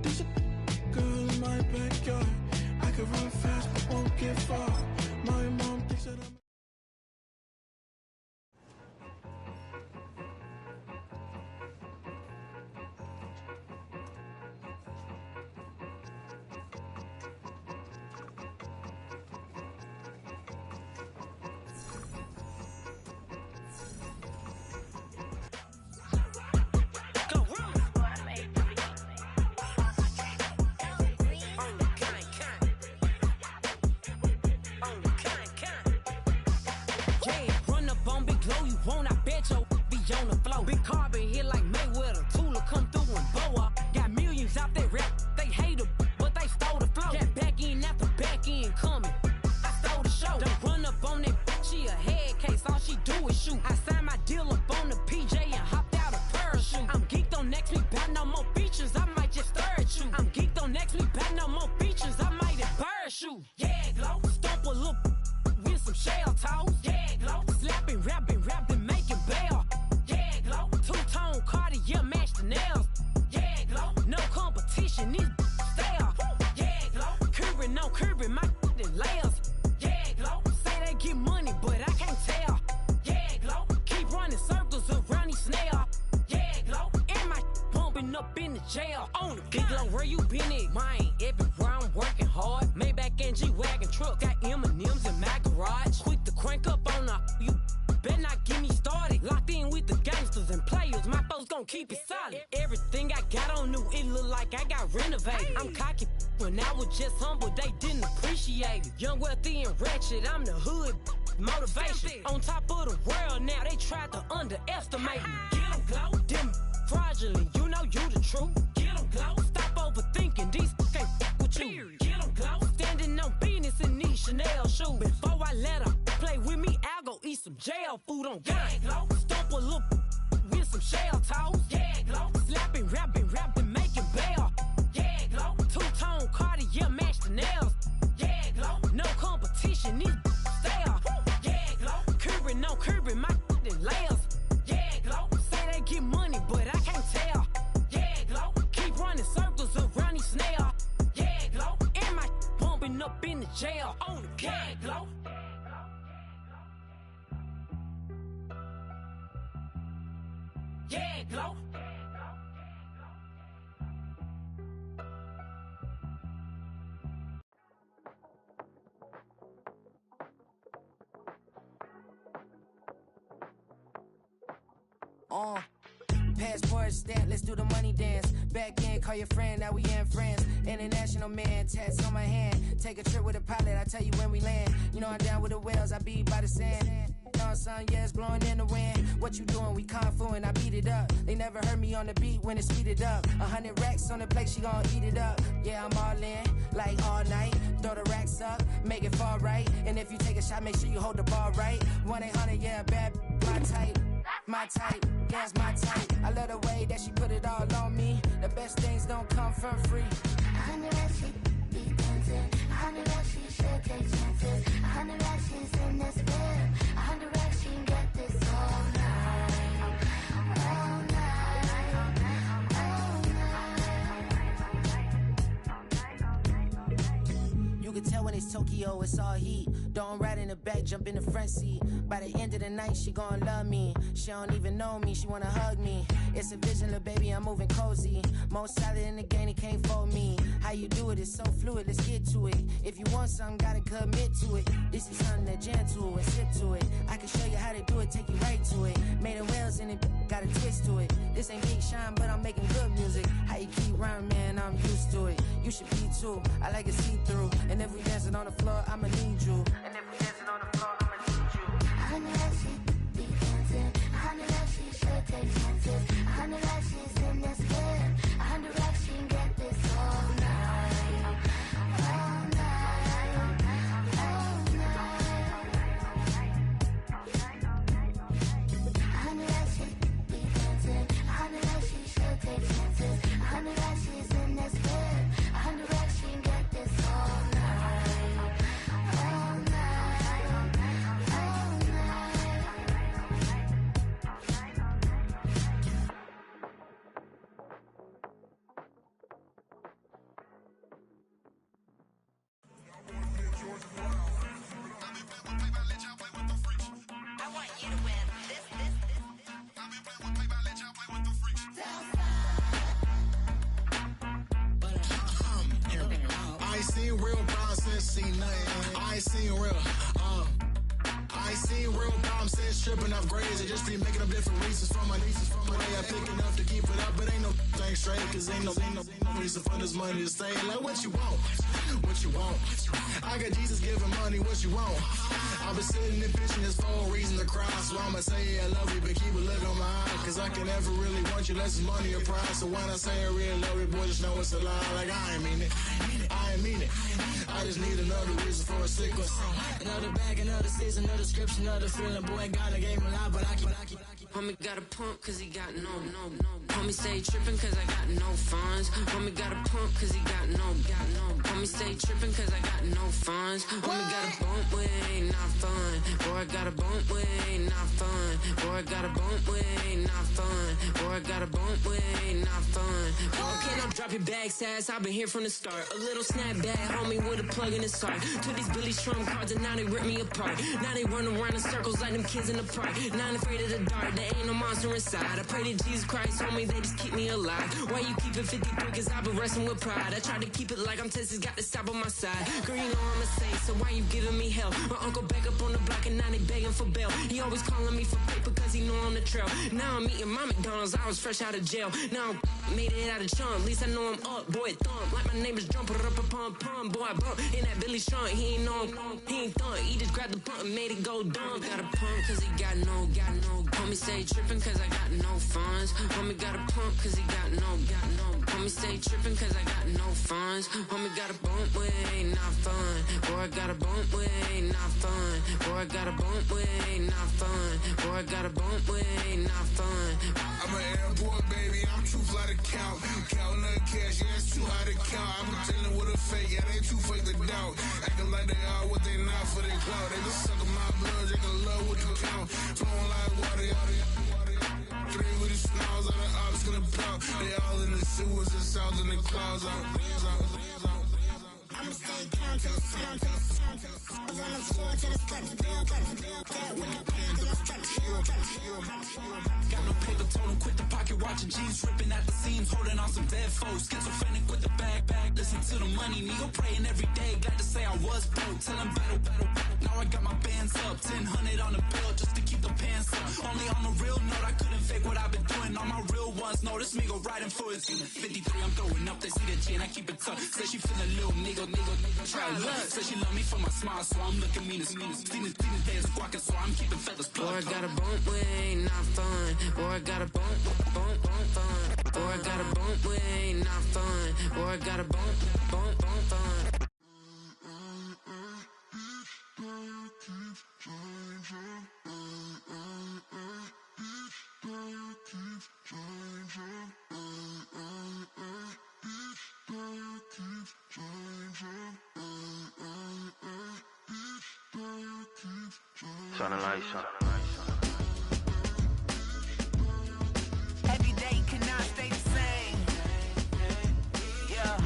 There's a girl in my backyard. I can run fast but won't get far. My mom thinks that I'm jail on the big low. Where you been at? Mine, everywhere I'm working hard. Maybach and G-Wagon truck, got M&M's in my garage. Quick to crank up on the you. Better not get me started. Locked in with the gangsters and players. My folks gon' keep it solid. Everything I got on new, it look like I got renovated. I'm cocky when I was just humble, they didn't appreciate it. Young, wealthy, and ratchet, I'm the hood motivation. On top of the world now, they tried to underestimate me. Get 'em glow, them fraudulent, you know you the truth. Get 'em glow, stop overthinking, these can't with you. Get 'em glow, standing on business in these Chanel shoes. Before I let her play with me, I'll go eat some jail food on gang. Stomp a little with some shell toes. Yeah, glow, slapping, rapping, making bail. Yeah, glow, two-tone Cartier match the nails. Yeah, glow, no competition, these stale. Yeah, glow, curbing, no curbing, my layers. Yeah, glow, say they get money, but I can't tell. Yeah, glow, keep running circles around these snails. Yeah, glow, and my bumping up in the jail on the gang, glow. Yeah, glow. Passport stamp, let's do the money dance. Back in, call your friend, now we in France. International man, tats on my hand. Take a trip with a pilot, I tell you when we land. You know I'm down with the whales, I be by the sand. Sun, yeah, it's blowing in the wind. What you doing? We kung fu and I beat it up. They never heard me on the beat when it's speeded up. 100 racks on the plate, she gon' eat it up. Yeah, I'm all in, like all night. Throw the racks up, make it fall right. And if you take a shot, make sure you hold the ball right. 1-800, yeah, bad, my type. My type, that's my type. I love the way that she put it all on me. The best things don't come for free. I knew that she'd be dancing. I knew that she should take chances. I knew that she's in this bed. I knew that she'd get this all night. All night. All night. You can tell when it's Tokyo, it's all heat. Don't ride in the back, jump in the front seat. By the end of the night, she gon' love me. She don't even know me, she wanna hug me. It's a vision, little baby, I'm moving cozy. Most solid in the game, he can't fold me. How you do it, it's so fluid, let's get to it. If you want something, gotta commit to it. This is something that jam to and sip to it. I can show you how to do it, take you right to it. Made of whales in it, got a twist to it. This ain't Big Shine, but I'm making good music. How you keep rhyming, man, I'm used to it. You should be too, I like it see-through. And if we dancing on the floor, I'ma need you. And if we dancing on the floor, I'ma need you. I knew that she'd be dancing. I knew that she should take chances. I knew that she's in this bed. I knew that she'd get this all night. All night. All night. I knew that she'd be dancing. I knew that she should take chances. I knew that she's in this bed. I knew that she'd get this all night. All night. All I want you to win. This. I ain't seen real problems since seen nothing. I ain't seen real, I ain't seen real problems since tripping off grades. I just be making up different reasons for my nieces. From my day I pick enough to keep it up, but ain't no thing straight. Cause ain't no reason for this money to stay. Like what you want? What you want? I got Jesus giving money, what you want? I've been sitting and pitching this for a reason to cry. So I'ma say yeah, I love you, but keep a look on my eye. Cause I can never really want you unless it's money or pride. So when I say I really love you, boy, just know it's a lie. Like I ain't mean it. I ain't mean it. I just need another reason for a sequence. Another bag, another season, another description, another feeling. Boy, God, I gave him a lot, but I keep. Homie got a pump cause he got no. Homie stay trippin' cause I got no funds. Homie got a pump cause he got no. Homie stay trippin' cause I got no funds. Homie got a bump with ain't not fun. Boy, I got a bump with ain't not fun. Boy, I got a bump with ain't not fun. Boy, I got a bump with ain't not fun. Boy, can I drop your bag, sass? I've been here from the start. A little snapback, homie, with a plug in his heart. To these Billy Trump cards and now they rip me apart. Now they run around in circles like them kids in the park. Now I'm afraid of the dark, there ain't no monster inside. I pray to Jesus Christ, homie, they just keep me alive. Why you keep it 53? Cause I've been wrestling with pride. I try to keep it like I'm Texas, got the stop on my side. Girl, you know I'm a saint, so why you giving me hell? My uncle back up on the block and now they begging for bail. He always calling me for paper cause he know I'm the trail. Now I'm eating my McDonald's, I was fresh out of jail. Now I made it out of chump, at least I know I'm up, boy, thump. Like my name is Jumper up a pump, boy, I bump. In that Billy Strong, he ain't know he ain't thump. He just grabbed the pump and made it go dumb. Got a pump cause he got no. Homie stay trippin' cause I got no funds. Homie got a pump cause he got no. Homie stay trippin' cause I got no funds. Homie got a bump with ain't not fun. Boy, I got a bump with ain't not fun. Boy, I got a bump with ain't not fun. Boy, I got a bump with ain't not fun. I'm an airport baby, I'm too fly to count. Counting the cash, yeah, it's too high to count. I'm dealing with a fake, yeah, they too fake to doubt. Acting like they are what they not for their clout. They just sucking my blood, they can love what you count. Flowing like water, three with the snows, all the ops gonna plow. They all in the sewers, the south in the clouds. I'ma stay down to the sound, to the sound, to the sound. On the floor to the steps, build up, that with the pan to the steps, Got no paper, told him quit the pocket, watching jeans ripping at the seams, holding on some dead foes. Schizophrenic with the bag. Listen to the money, nigga praying every day. Glad to say I was broke, tell him battle. Now I got my bands up, 1000 on the bill just to keep the pants up. Only on a real note, I couldn't fake what I've been doing. All my real ones know this nigga riding for his 53, I'm throwing up, they see the chain, I keep it tough. Say she feel a little nigga, try look. Say she love me for my smile, so I'm looking mean as seen the days squawking, so I'm keeping feathers plugged. Boy, I got a bump with ain't not fun. Boy, I got a bump fun. Boy, I got a bump with ain't not fun. Boy, I got a bump fun. Turn the lights on. Every day cannot stay the same. Yeah.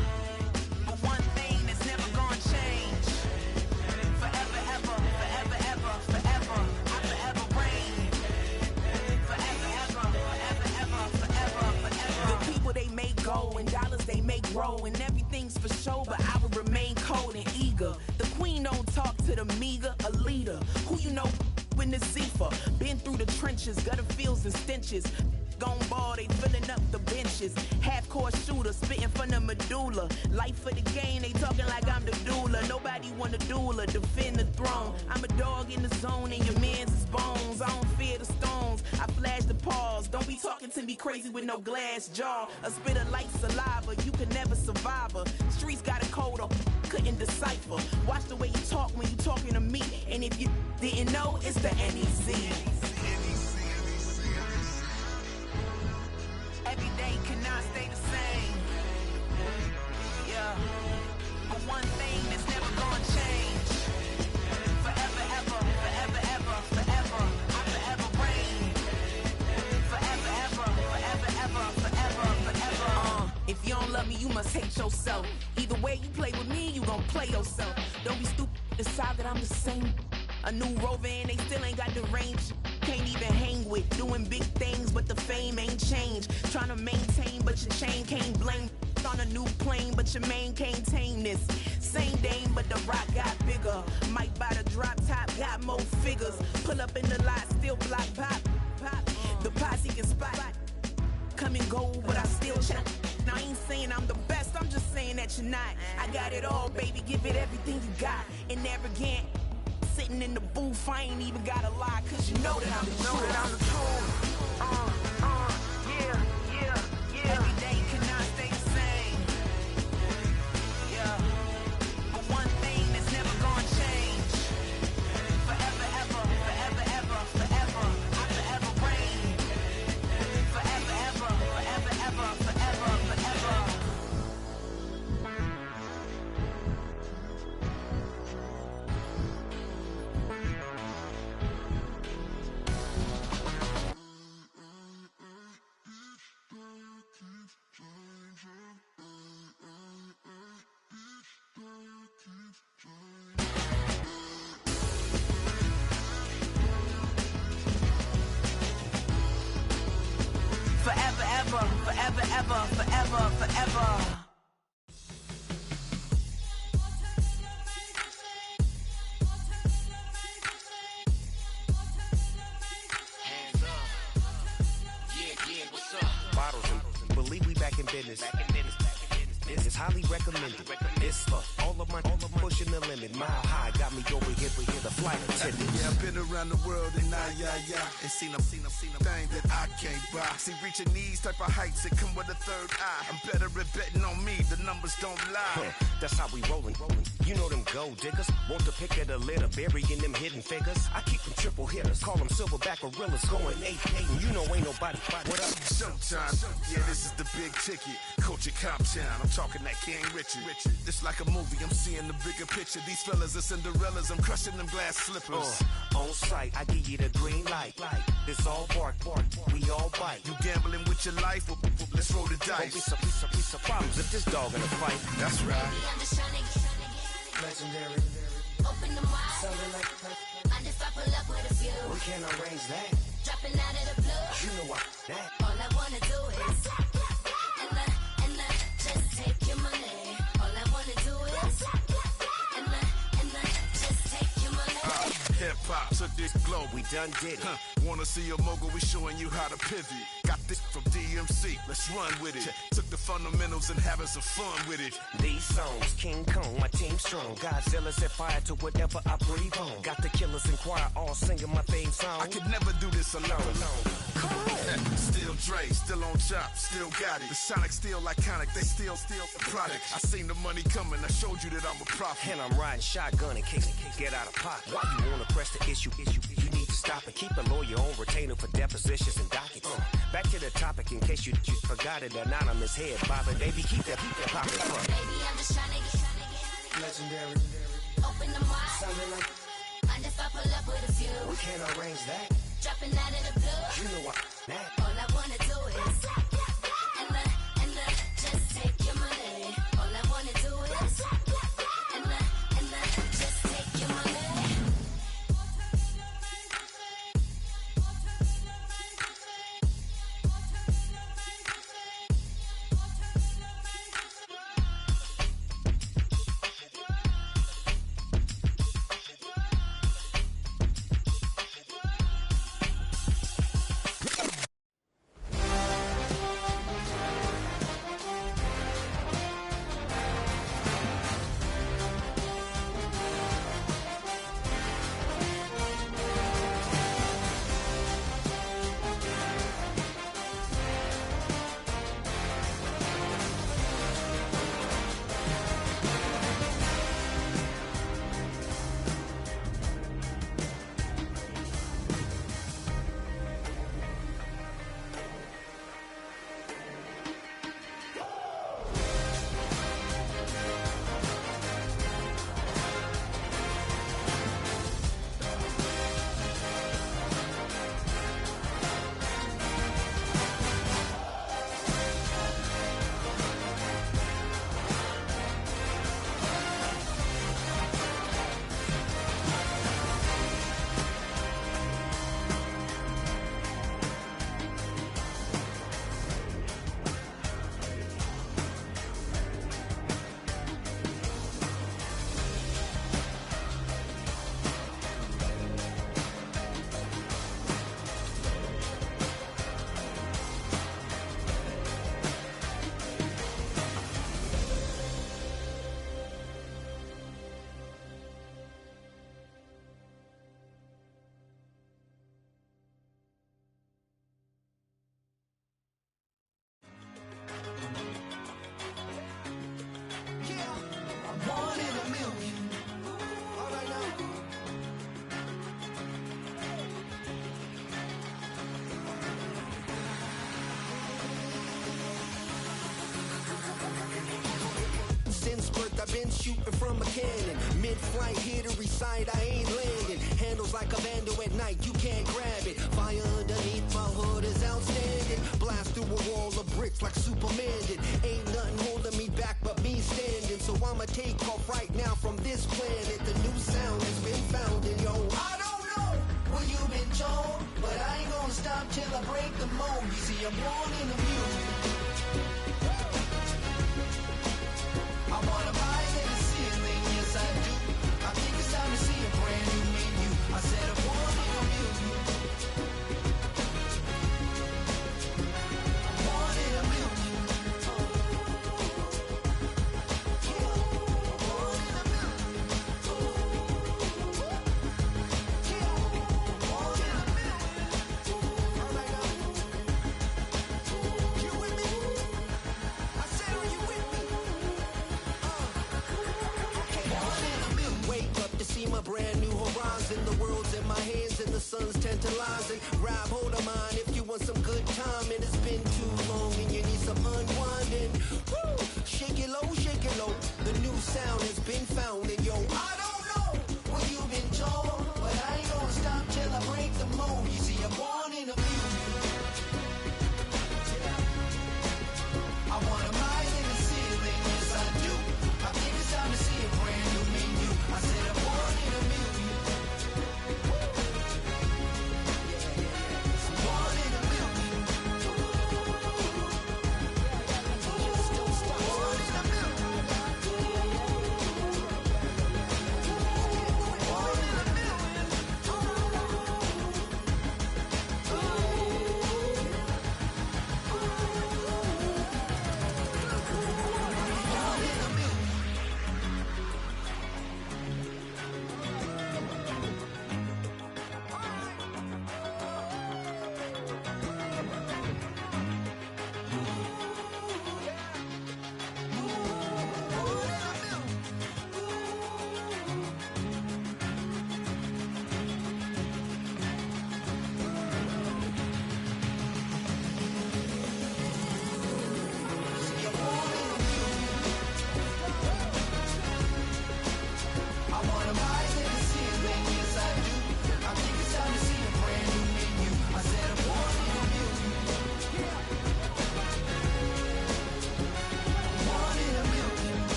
But one thing that's never gonna change. Forever, ever, forever, ever, forever. I forever reign. Forever, ever, forever, ever, forever, forever. The people they make go and dollars they make grow and everything's for show, but I will remain cold and eager. The queen don't talk to the meager, a leader. Who you know in the Zephyr? Been through the trenches, gutter fields and stenches. Gone ball, they filling up the benches. Half-court shooter, spitting from the medulla. Life for the game, they talking like I'm the doula. Nobody want a doula, defend the throne. I'm a dog in the zone and your man's is bones. I don't fear the stones, I flash the paws. Don't be talking to me crazy with no glass jaw. A spit of light saliva, you can never survive her. Streets got a code up, couldn't decipher. Watch the way you talk when you talking to me. And if you didn't know, it's the NEC. Every day cannot stay the same. Yeah. But one thing that's never gonna change. Forever, ever, forever, ever, forever. I forever reign. Forever, ever, forever, ever, forever, forever. If you don't love me, you must hate yourself. Either way you play with me, you gon' play yourself. Don't be stupid, decide that I'm the same. A new rover and they still ain't got the range. Can't even hang with, doing big things, but the fame ain't changed. Trying to maintain, but your chain can't blame. On a new plane, but your main can't tame this. Same dame, but the rock got bigger. Might buy the drop top, got more figures. Pull up in the lot, still block pop. The posse can spot. Come and go, but I still check. Now I ain't saying I'm the best, I'm just saying that you're not. I got it all, baby, give it everything you got. And arrogant. Sitting in the booth, I ain't even gotta lie, cause you know that I'm the truth. Yeah. Every day cannot stay the same. Yeah. But one thing that's never gonna change. Forever, ever, forever, ever, forever. I forever reign. Forever, ever, forever, ever, forever, forever. Forever, ever, forever, ever, forever, forever. Hands up. Yeah, what's up? Bottles and believe we back in business. This is highly recommended. It's for all of my pushing the limit. Mile high got me over here the flight attendant. Yeah, I've been around the world and and seen them thing that I can't buy. See, reaching these type of heights, it come with a third eye. I'm better at betting on me, the numbers don't lie. That's how we rollin'. You know them gold diggers, want to pick at a litter, burying them hidden figures. I keep them triple hitters, call them silverback gorillas, going 8-8, and you know ain't nobody. What up? Showtime, yeah, this is the big ticket. Coach at Comptown, I'm talking that King Richard. It's like a movie, I'm seeing the bigger picture. These fellas are Cinderellas, I'm crushing them glass slippers. On sight, I give you the green light. It's all bark, we all bite. You gambling with your life? Let's roll the dice. Don't be piece of problems if this dog in a fight. That's right. I'm just trying to get legendary. Open the wide. Sounding like and if I pull up with a few, we can't arrange that. Dropping out of the blue. You know what? That. All I wanna do is and just take your money. All I wanna do is and just take your money. Hip-hop took this globe, we done did it. Wanna see a mogul, we showing you how to pivot. Got this from DMC, let's run with it. Took the fundamentals and having some fun with it. These songs, King Kong, my team strong. Godzilla set fire to whatever I breathe on. Got the killers in choir all singing my theme song. I could never do this alone. Come on. Still Dre, still on top, still got it. The Sonic still iconic, they still the product. I seen the money coming, I showed you that I'm a prophet. And I'm riding shotgun in case get out of pocket. Why you wanna press the issue? You need to stop and keep a lawyer on retainer for depositions and dockets. Back to the topic in case you forgot it. Anonymous head bobbing, baby, keep that pocket front. Baby, I'm just trying to get legendary. Open the wide. Sounding like and if I pull up with a few? We can't arrange that. Dropping out of the blue. You know what that. All I wanna do is and just take your money. All I wanna do is and just take your money. Since birth I've been shooting from a cannon. Mid-flight here to recite, I ain't landing. Handles like a vandal at night, you can't grab it. Fire underneath my hood is outstanding. Blast through a wall of bricks like Superman did. Ain't nothing holding me back but me standing. So I'ma take off right now from this planet. The new sound has been found in yo. I don't know what you've been told, but I ain't gonna stop till I break the mold. You see, I'm born in the music. I wanna rise in the ceiling, yes I do. I think it's time to see a brand new menu. I said I'm born in the music. I'm born in the music. My brand new horizon, the world's in my hands and the sun's tantalizing. Grab hold of mine if you want some good time, and it's been too long and you need some unwinding. Woo! Shake it low, the new sound has been found, and yo, I don't know what you've been told, but I ain't gonna stop till I break the mold. You see, I'm born in the music. I wanna rise in the ceiling, yes I do. I think it's time to see a brand new menu. I said I'm born in the music. Born in the music.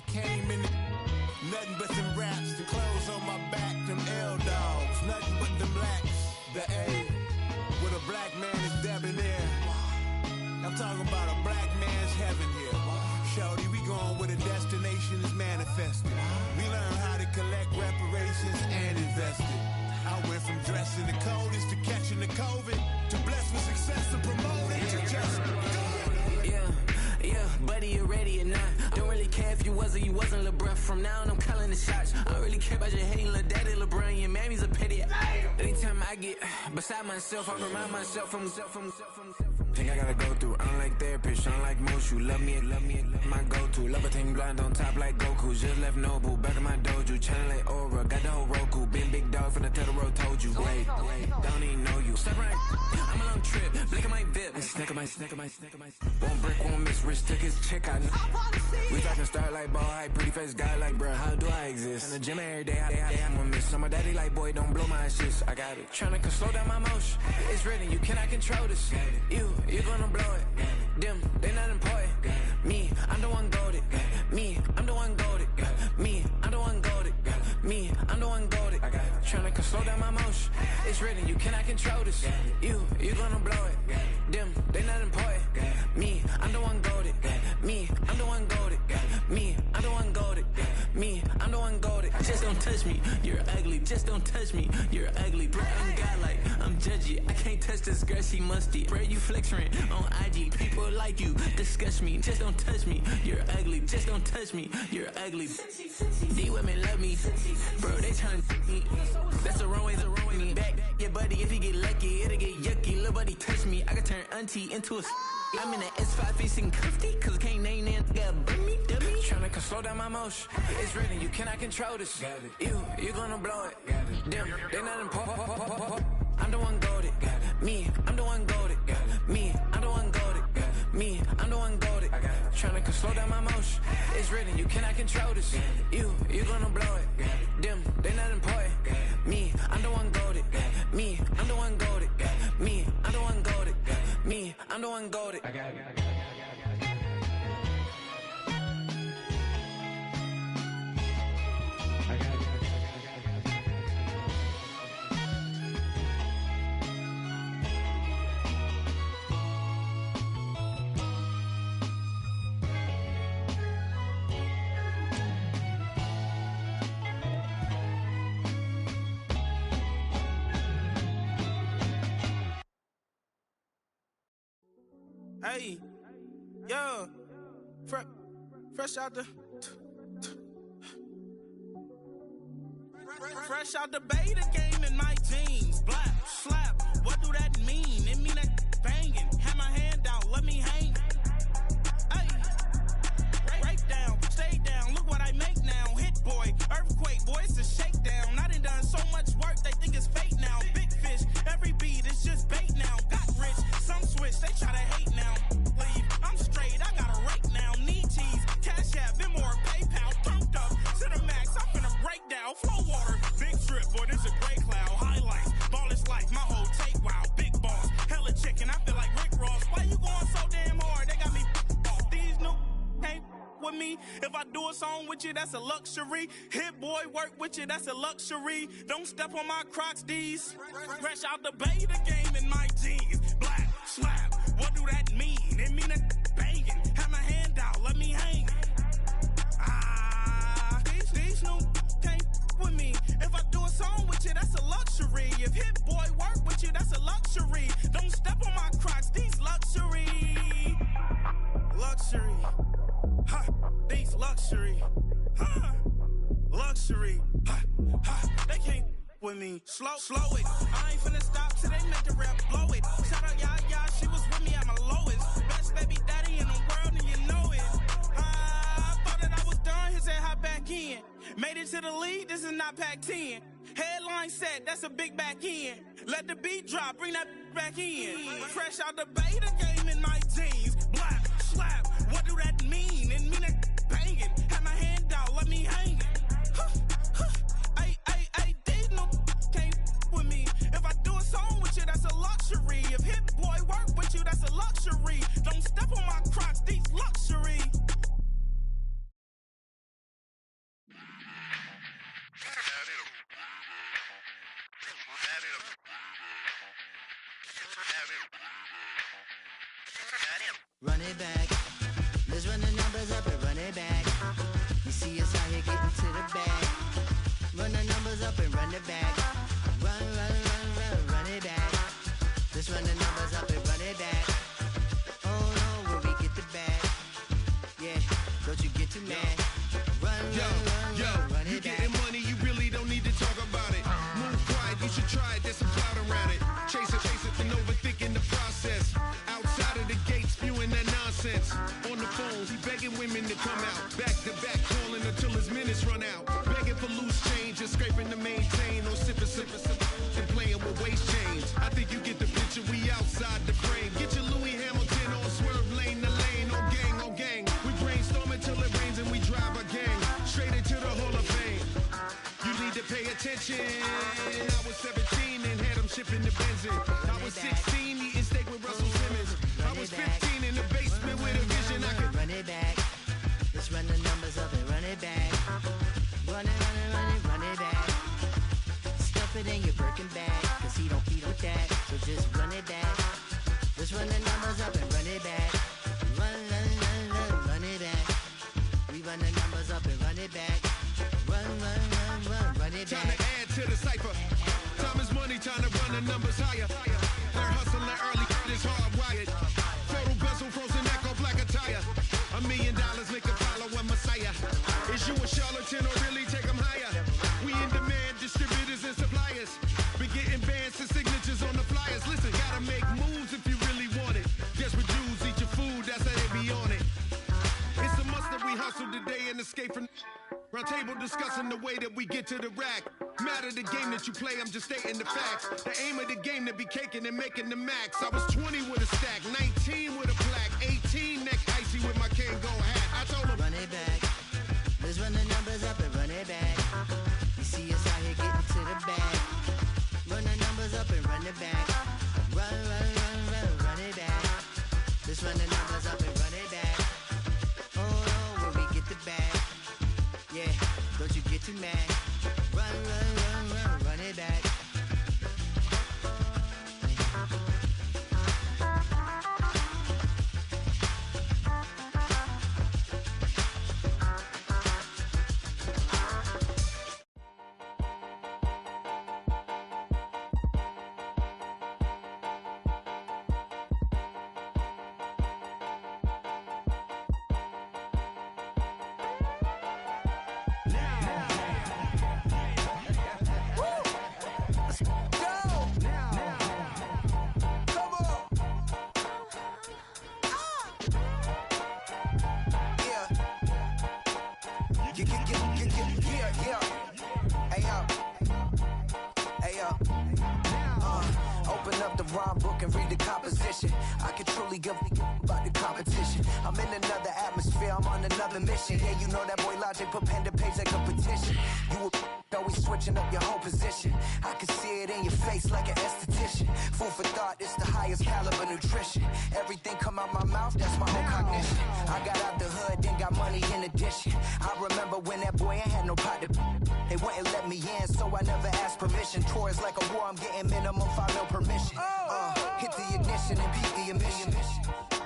came in, nothing but some raps. The clothes on my back, them L-dogs, nothing but them blacks. The A, with a black man is debonair. I'm talking about a black man's heaven here. Shorty, we going where the destination is manifested. We learn how to collect reparations and invest it. I went from dressing the coldest to catching the COVID, to blessed with success and promoted to just Yeah, buddy, you ready or not? Don't really care if you was or you wasn't LeBron. From now on, I'm calling the shots. I don't really care about your hating little daddy LeBron. Your mammy's a pity. Anytime I get beside myself, I remind myself from Think I gotta go through. I don't like therapists, I don't like most. You love me, my go-to. Love a thing blind on top like Goku. Just left Nobu, back in my dojo. Channel like Aura, got the whole Roku. Been big dog from the Totoro, told you. Wait, don't even know you. Step right, I'm a long trip. Blink of my VIP. Snack of my. One brick, one miss. Rich took his check out. We talking start like ball hype. Pretty face guy like, bruh, how do I exist? In the gym every day, I'm a miss. I'm a daddy like, boy, don't blow my assist. I got it. Tryna slow down my motion. It's written, you cannot control this. You gonna blow it. Them, they not important. Me, I'm the one goated. Me, I'm the one goated. Me, I'm the one goated. Me, I'm the one goated. I got it. Tryna slow down my motion. It's written, you cannot control this. You gonna blow it. Them, they not important. Me, I'm the one goated. Me, I'm the one goated. Me, I'm the one goated. Me, I'm the one goated. Just don't touch me, you're ugly. Just don't touch me, you're ugly. Bro, I'm godlike, I'm judgy. I can't touch this girl, she musty. Bro, you flexing on IG. People like you disgust me. Just don't touch me, you're ugly. Just don't touch me, you're ugly. These women love me, bro, they tryna me. That's the wrong way, back your buddy. If he get lucky, it'll get yucky. Little buddy touch me, I can turn auntie into a I'm in the S5 facing cuffy, cause I can't name that guy burn me, dummy. Tryna slow down my motion. It's written, you cannot control this. You gonna blow it. Them, they not important. I'm the one goated. Me, I'm the one goated. Me, I'm the one goated. Me, I'm the one goated. Tryna slow down my motion. It's written, you cannot control this. You gonna blow it. Them, they not important. Me, I'm the one goated. Me, I'm the one goated. Me, I'm the one goated. Me, I'm the one goated. I got it. Hey, yo, fresh out the beta game in my jeans. Black slap, what do that mean? It mean that banging. Have my hand out, let me hang. Hey, break down, stay down. Look what I make now. Hit boy, earthquake, boy, it's a shakedown. I done so much work, they think it's fake now. Big fish, every beat is just bait now. Got rich, some switch, they try to hate now. Leave, I'm straight, I got a rake now. Need cheese, cash app, Venmo or PayPal. Turned up to the max, I'm finna break down. Flow water, big trip, boy, this a gray cloud. Highlights, ball is life, my whole take, wow. Big boss, hella chicken, I feel like Rick Ross. Why you going so damn hard? They got me off. These new can't with me. If I do a song with you, that's a luxury. Hit boy, work with you, that's a luxury. Don't step on my Crocs, these. Fresh out the beta game in my jeans. Black slap, what do that mean? It mean that banging. Have my hand out, let me hang. These new can't with me. If I do a song with you, that's a luxury. If hit boy work with you, that's a luxury. Don't step on my Crocs, these luxury. Luxury. Ha, these luxury. Ha, luxury. Ha, ha, they can't with me. Slow it. I ain't finna stop till they make the rap blow it. Shout out Yaya, she was with me at my lowest. Best baby daddy in the world and you know it. I thought that I was done, he said hop back in. Made it to the lead, this is not Pac-10. Headline set, that's a big back end. Let the beat drop, bring that back in. Fresh out the beta game in my jeans. Black slap, what do that mean? It mean that banging. Have my hand out, let me hang. Ay, these no can't with me. If I do a song with you, that's a luxury. If hit boy work with you, that's a luxury. Don't step on my Crocs, these luxury. Run it back. Let's run the numbers up and run it back. You see us out here getting to the bag. Run the numbers up and run it back. Run, run, run, run, run it back. Let's run the numbers up and run it back. Oh no, where we get the bag. Yeah, don't you get too mad. Run, run you it back. getting money, you really don't need to talk about it. Move quiet, you should try it, there's some cloud around it. Chase it, and overthinking the process. Outside of the gate, spewing that nonsense. On the phone, he begging women to come out. Back to back, calling until his minutes run out. Begging for loose change, just scraping to maintain. Or sipping, and playing with waist chains. I think you get the picture, we outside the frame. Get your Louis Hamilton on swerve lane to lane. On gang. We brainstorm until it rains and we drive a gang. Straight into the Hall of Fame. You need to pay attention. I was 17 and had them shipping the benzin. I was 16 eating steak with Russell Simmons. I was 15 in the basement with a vision. I could run it back. Let's run the numbers up and run it back. Run it, run it, run it, run it back. Stuff it in your Birkin bag, cause he don't feed with that. So just run it back. Let's run the numbers up and run it back. Run, run, run, run, run it back. We run the numbers up and run it back. Run, run, run, run, run it back. Time to add to the cipher. Time is money, time to run the numbers higher. They're hustling early, it's hardwired. Photo bezel, frozen echo, black attire. $1 million make a follow a messiah. Is you a charlatan or really take them higher? We in demand, distributors and suppliers. Been getting bands and signatures on the flyers. Listen, gotta make moves if you really want it. Desperate Jews eat your food, that's how they be on it. It's a must that we hustle today and escape from round table discussing the way that we get to the rack. Matter the game that you play, I'm just stating the facts. The aim of the game to be caking and making the max. I was 20 with a stack, 19 with a plaque, 18 neck icy with my Kango hat. I told him, run it back. Let's run the numbers up and run it back. You see us out here getting to the bag. Run the numbers up and run it back. Run, run, run, run, run it back. Let's run the numbers up and run it back. Oh no, where we get the bag. Yeah, don't you get too mad. Run, run, run, run, run it back. Open up the rhyme book and read the composition. I can truly give about the competition. I'm in another atmosphere, I'm on another mission. Yeah, you know that boy Logic put pen to page like a petition. You always switching up your whole position. I can see it in your face like an esthetician. Food for thought, it's the highest caliber nutrition. Everything come out my mouth, that's my own cognition. I got out the hood, then got money in addition. I remember when that boy ain't had no pot to. They wouldn't let me in, so I never asked permission. Tours like a war, I'm getting minimum 5 mil permission. Hit the ignition and beat the emission.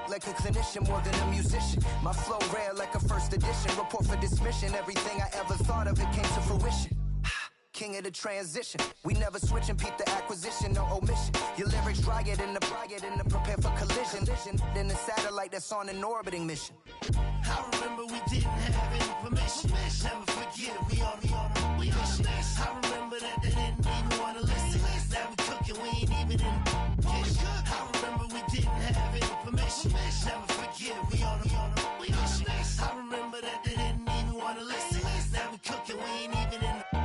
Like a clinician more than a musician. My flow rare like a first edition. Report for dismission. Everything I ever thought of, it came to fruition. King of the transition. We never switch and peep the acquisition, no omission. Your lyrics dry it in the prepare for collision. Then the satellite that's on an orbiting mission. I remember we didn't have any permission. Never forget we on a mission. I remember that they didn't even want to listen. Now we cooking, we ain't even in the kitchen. I remember we didn't have any permission. Never forget we on a mission. I remember that they didn't even want to listen. Now we cooking, we ain't even in the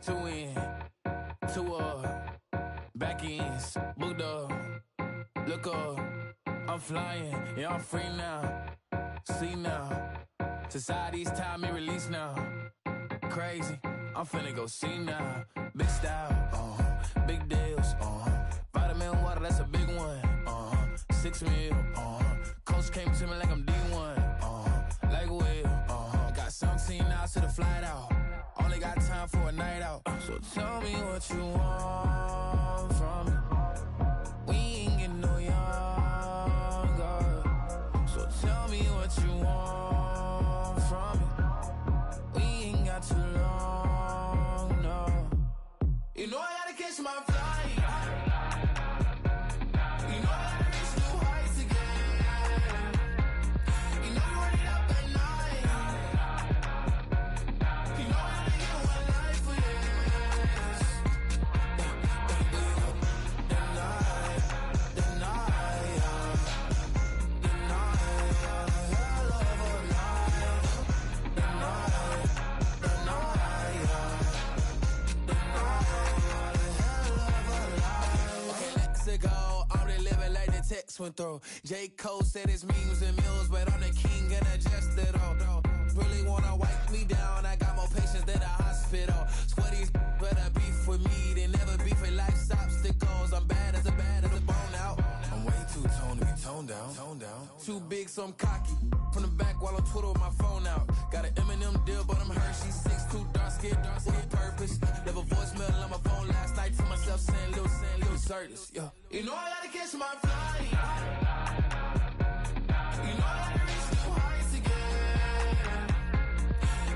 Two in, two back ends, booked up, look up, I'm flying, yeah, I'm free now. See now, society's time me release now. Crazy, I'm finna go see now. Big style, big deals, vitamin water, that's a big one. 6 meal, coach came to me like I'm D1, like Will. Got 17 hours to the flight out. Only got time for a night out. So tell me what you want from me. We ain't getting no younger. So tell me what you want from me. We ain't got too long, no. You know I gotta catch my flight. You know I gotta reach new heights again. You know you run it up at night. You know I gotta get one life for this. Text went through. J. Cole said it's memes and mills, but I'm the king and adjust it all. Really wanna wipe me down, I got more patience than a hospital. Sweaty better beef with me, they never beef with life's obstacles. I'm bad as a bone out. I'm way too toned to be toned down. Too big, so I'm cocky. From the back while I'm Twitter with my phone out. Got an Eminem deal, but I'm Hershey. 6'2", dark skin, with purpose. Never voicemail on my phone last night to myself saying little Curtis, yeah. You know I gotta catch my flight. You know I gotta reach new heights again.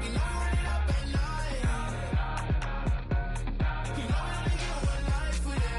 You know I run it up at night. You know I gotta get one life for this.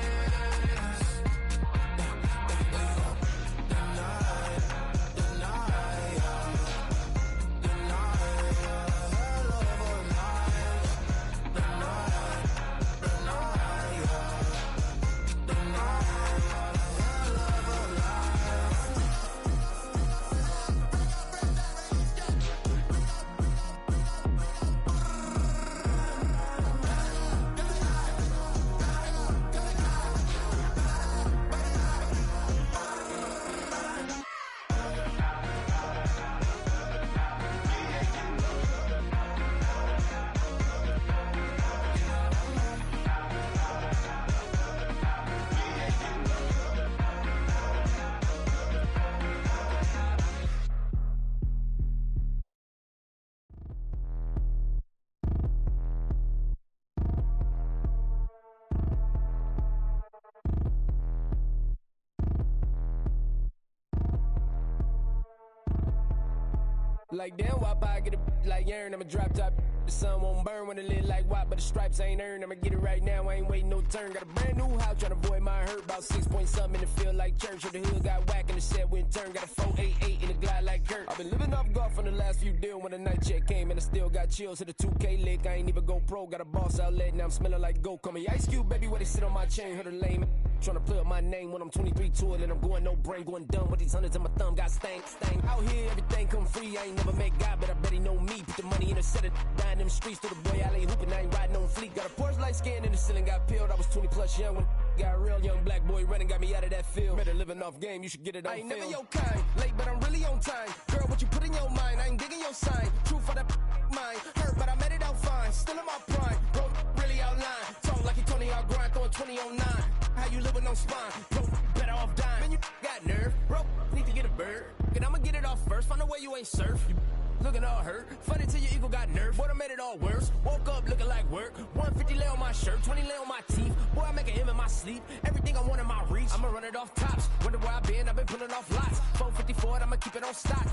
Like damn, why I get a like urn? I'ma drop top. The sun won't burn when it lit like why, but the stripes ain't earned. I'ma get it right now, I ain't waiting no turn. Got a brand new house, tryna avoid my hurt. About 6 point something in the field like church. The hood got whack and the set went turn. Got a 488 in the glide like Kurt. I've been living off golf on the last few deals. When the night check came and I still got chills to the 2K lick. I ain't even go pro, got a boss outlet, now I'm smelling like gold. Call me Ice Cube, baby, where they sit on my chain. Heard a lame tryna play up my name when I'm 23 to it. And I'm going no brain, going dumb with these hundreds in my thumb. Got stank. Out here, everything come free. I ain't never met God, but I bet he know me. Put the money in a set of dying them streets to the boy alley hooping. I ain't riding on fleek. Got a Porsche light scan in the ceiling, got peeled. I was 20 plus young when got a real young black boy running, got me out of that field. Better living off game, you should get it on film. I ain't never your kind, late but I'm really on time. Girl, what you put in your mind, I ain't digging your sign. True for that mine, hurt but I made it out fine. Still in my prime, bro, really outline. Talk like you Tony out grind, throwing 20 on 9. How you living on spine, bro, better off dying. Man, you got nerve, bro, need to get a bird. And I'ma get it off first, find a way you ain't surf. You looking all hurt, funny till your ego got nerve. Boy, I made it all worse, woke up looking like work. 150 lay on my shirt, 20 lay on my teeth. Boy, I make an M in my sleep, everything I want in my reach. I'ma run it off tops, wonder where I been, I've been pulling off lots. 454, I'ma keep it on stock.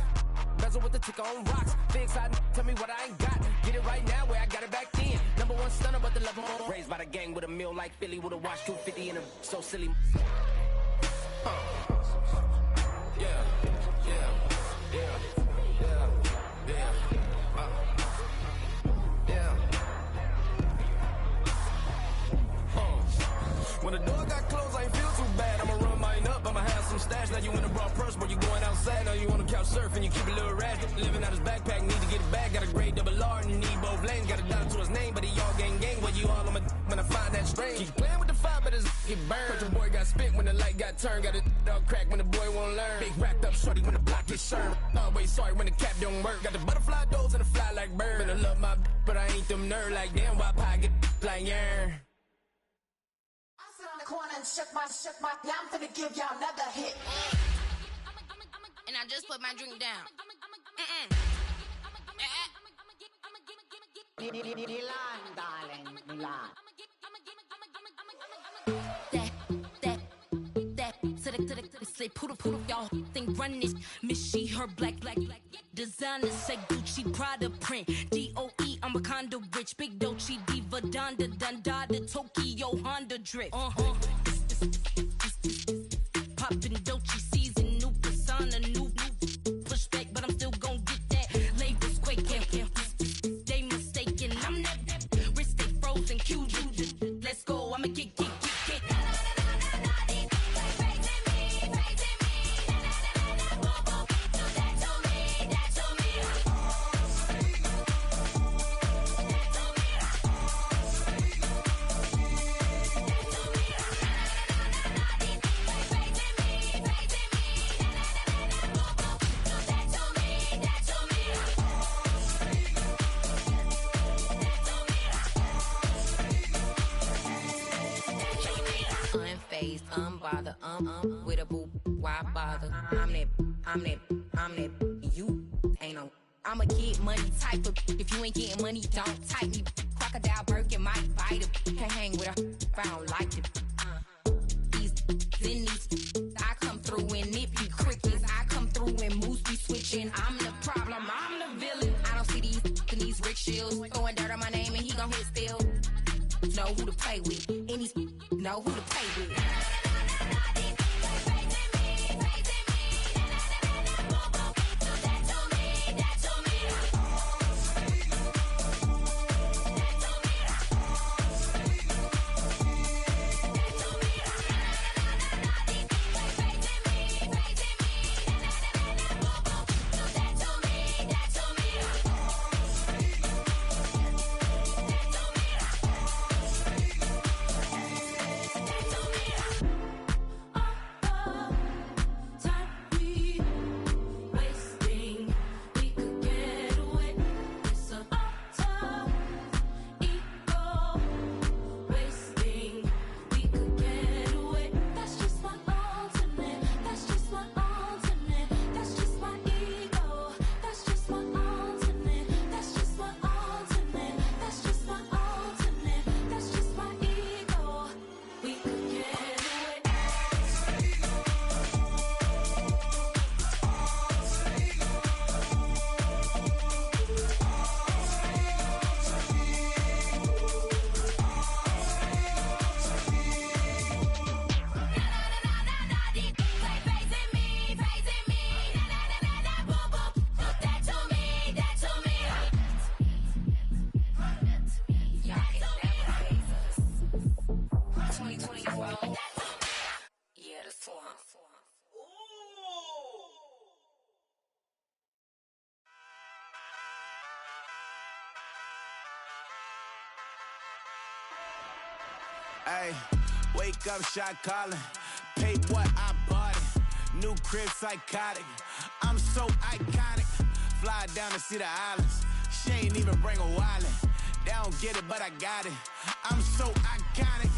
Bezel with the ticker on rocks. Big side, tell me what I ain't got. Get it right now where I got it back then. Number one stunner, but the level more. Raised by the gang with a meal like Philly with a watch 250 and a so silly. When the door got closed, I ain't feel too bad. I'ma run mine up, I'ma have some stash. Now you in a broad purse, but you going outside. Now you on the couch surfing, you keep a little ratchet. Living out his backpack, need to get it back. Got a grade double R and you need both lanes. Got a dollar to his name, but he all gang. Well, you all on my when I find that strange. Keep playing with the fire, but it's get burned. But the boy got spit when the light got turned. Got a dog crack when the boy won't learn. Big wrapped up shorty when the block gets served. Always sorry when the cap don't work. Got the butterfly doors and the fly like bird. And I love my but I ain't them nerd like damn. Why pie get like yarn? The corner and shook my, yeah, I'm finna give y'all another hit. And I just put my drink down. Milan, darling, Milan. That, to the say, poodle, y'all think run this. Miss she, her black, designers say Gucci, Prada print. DOE, I'm a condo rich. Big Dolce, Diva, Donda, the Tokyo, Honda drip. Poppin' Dolce season, new persona, new pushback, but I'm still gon' get that. Labels quaking, they mistaken. I'm that wrist stay frozen, cute. Let's go, I'ma get. Unbothered, with a boo, why bother? I'm that, you ain't no. I'm a get money type of. If you ain't getting money, don't type me. Crocodile Birkin might bite it. Can't hang with her if I don't like it. These, I come through and nip you crickets. I come through and moose be switching. I'm the problem, I'm the villain. I don't see these rickshaws throwing dirt on my name and he gon' hit still. Know who to play with, and these know who to play with. Ay, wake up, shot calling. Pay what I bought it. New crib, psychotic. I'm so iconic. Fly down to see the islands. She ain't even bring a wallet. They don't get it, but I got it. I'm so iconic.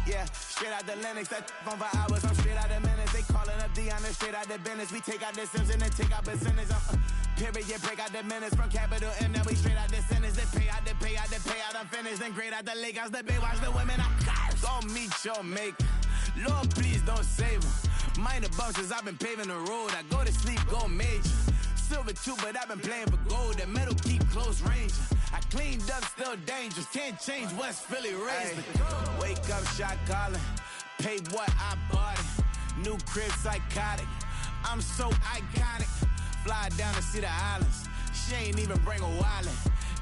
Yeah, straight out the Lennox, that on for hours. I'm straight out the minutes. They calling up Deanna, straight out the business. We take out the Sims and then take out percentage. Period, break out the minutes from capital M. Now we straight out the sentence. They pay out, I'm finished. Then grade out the Lakers, the Bay, watch the women. I got it. Go meet your maker. Lord, please don't save them. Minor bumps as I've been paving the road. I go to sleep, go major. Silver too, but I've been playing for gold. The metal keep close range. I cleaned up, still dangerous. Can't change West Philly raised. Wake up, shot calling. Pay what I bought it. New crib, psychotic. I'm so iconic. Fly down to see the islands. She ain't even bring a wallet.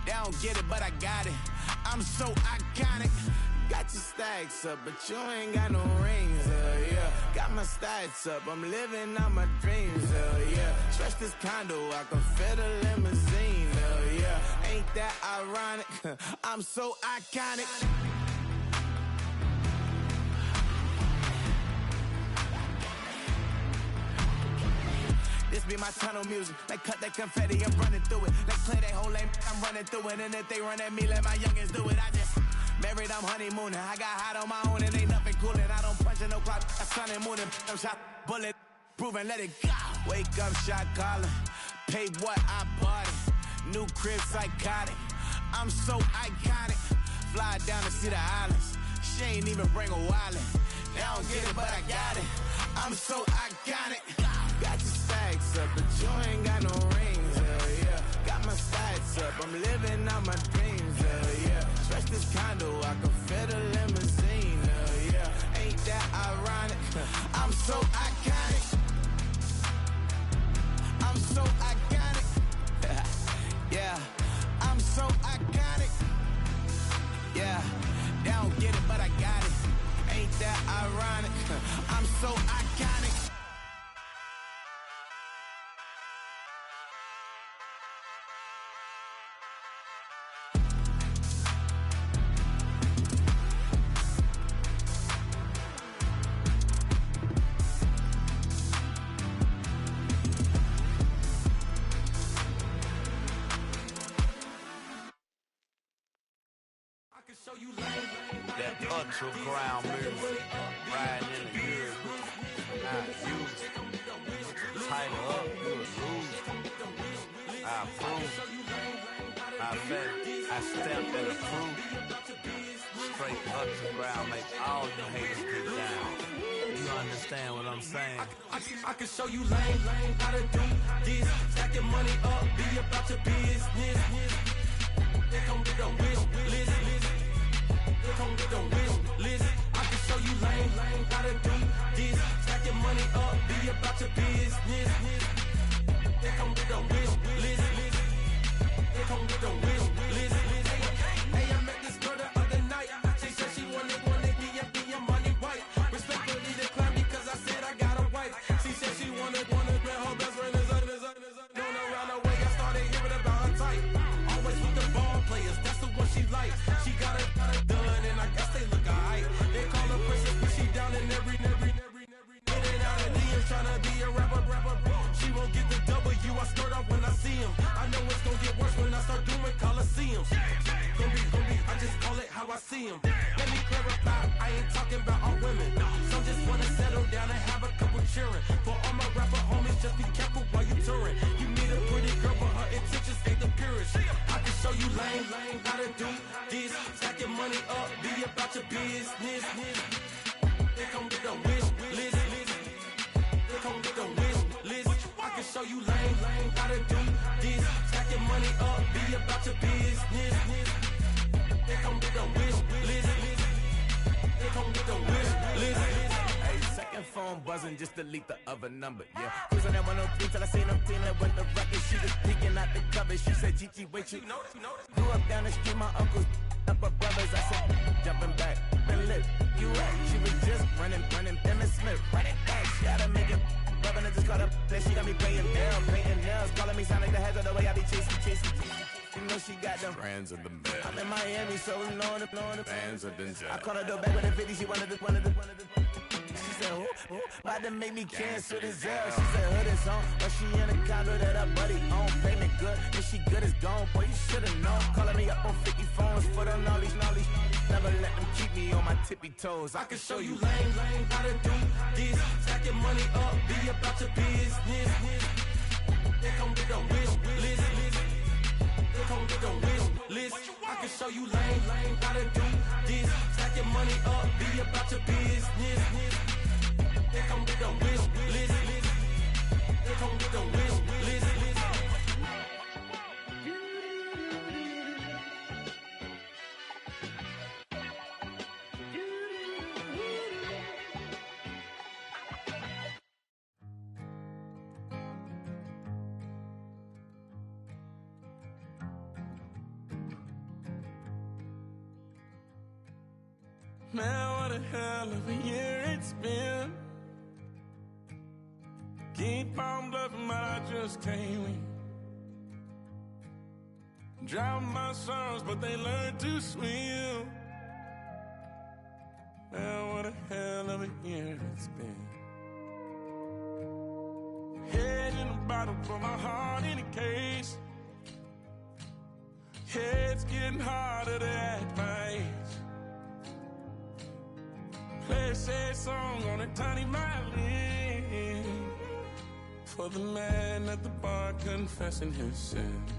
They don't get it, but I got it. I'm so iconic. Got your stacks up, but you ain't got no rings, yeah. Got my stats up, I'm living out my dreams, yeah. Stretch this condo, I can fit a limousine, yeah. Ain't that ironic? I'm so iconic. must be my tunnel music. They cut that confetti, I'm running through it. They play that whole lane, I'm running through it. And if they run at me, let my youngins do it. I just married, I'm honeymooning. I got hot on my own and ain't nothing coolin'. I don't punch in no clock, I sun and moonin'. I'm shot, bullet, proven, let it go. Wake up, shot calling. Pay what I bought it. New crib, psychotic. I'm so iconic. Fly down to see the islands. She ain't even bring a wallet. They don't get it, but I got it. I'm so iconic. Got your stacks up, but you ain't got no rings, hell yeah. Got my stacks up, I'm living out my dreams, hell yeah. Stretch this condo, I can fit a limousine, hell yeah. Ain't that ironic? I'm so iconic. I'm so iconic. Yeah, I'm so iconic. Yeah, they don't get it, but I got it. Ain't that ironic? I'm so iconic. That underground music, riding in the years, I use it. Tighten up, you would lose. I approve. I bet, I stamp and approve. Straight underground, make all you haters get down. You understand what I'm saying? I can show you lame, how to do this. Stacking money up, be about your business. They come with a wish list. They come with a wish list. I can show you lame, how to do this. Stacking money up, be about your business. They come with a wish list. They come with a wish list. Hey, I met this girl the other night. She said she wanted be a money white. Respectfully declined because I said I got a wife. She said she wanted bet her best friend is known around the way. I started hearing about her type. Always with the ball players, that's the one she likes. She got it done, and I guess they look alright. They call her princess, but she down in every. In and out of DMs, tryna be a rapper. She won't get the W, I skirt off when I see him. I know it's gonna get worse when I start doing Coliseums. Gonna be, I just call it how I see him. Let me clarify, I ain't talking about all women. Some just wanna settle down and have a couple cheering. For all my rapper homies, just be careful while you touring. You meet a pretty girl, but her intentions ain't the purest. I can show you lame, how to do this. Stacking money up, be about your business. They come with a wish list. They come with a wish list. I can show you lame, how to do this. Stacking money up, be about your business. They come with a wish list. They come with a wish list. Hey, second phone buzzing, just delete the other number, yeah. Cruising at 103 till I seen them feeling with the record. She was peeking out the cover. She said, Gigi, wait, you grew up down the street, my uncles up her brothers. I said, jumping back, been lit. You at? She was just running, Emmett Smith, run it back. She had to make it. Rubbing it, just caught up. Then she got me paying down, painting nails. Calling me sound like the heads of the way I be chasing. You know she got them Friends of the bed. I'm in Miami, so knowing the fans of the jet. I called her door back with a 50, she wanted the. She said, who? About to make me cancel this L. She said, hood is on, but she in a condo that her buddy own. Payment good, if she good, it's gone. Boy, you should've known. Calling me up on 50 phones, foot on all these. Never let them keep me on my tippy toes. I can show you lame, how to do this. Stacking money up, be about your business. They come with a wish list. They come with a wish list. I can show you lame, how to do this. Stacking money up, be about your business. They come with a wish list. They come with a wish list. Man, what a hell of a year it's been. Keep on bluffing, but I just can't win. Drown my sorrows, but they learn to swim. Man, what a hell of a year it's been. Head in the bottom. gotta put my heart in a case. Yeah, it's getting harder to act my age. Play a sad song on a tiny violin for the man at the bar confessing his sins.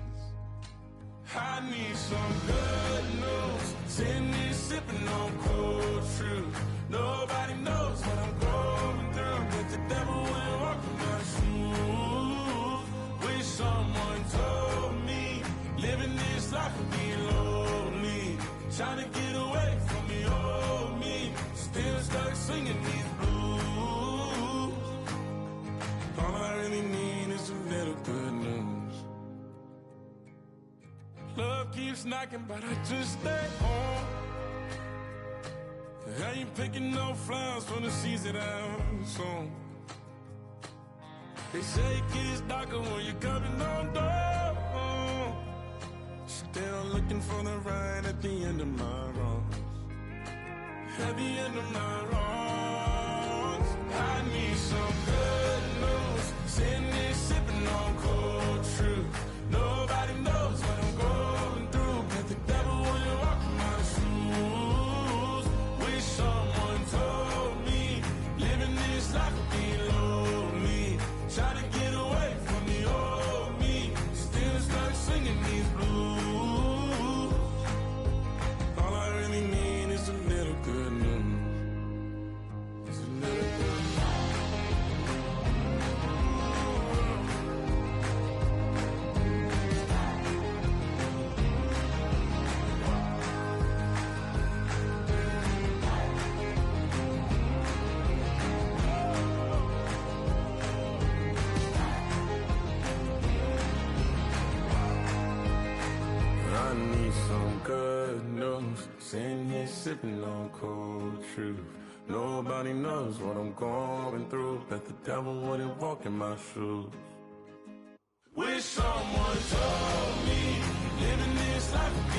I need some good news. Sitting here sipping on cold truth. Nobody knows what I'm going through, but the devil will walk in my shoes. Wish someone told me living this life would be lonely. Trying to get away from the old me. Still stuck singing these blues. All I really need is a little good news. Love keeps knocking, but I just stay home. I ain't picking no flowers from the seeds that I'm sown. They say it gets darker when you're coming on door. Still looking for the right at the end of my wrongs. At the end of my wrongs, I need some good news. Sitting here sipping on cold truth. Nobody knows what I'm going through, but the devil wouldn't walk in my shoes. Wish someone told me living this life would be lonely. Try to get away from the old me. Still stuck singing these blues. All I really need is a little good news. It's a little good news. I need some good news. Sitting here sipping on cold truth. Nobody knows what I'm going through, but the devil wouldn't walk in my shoes. Wish someone told me living this life would be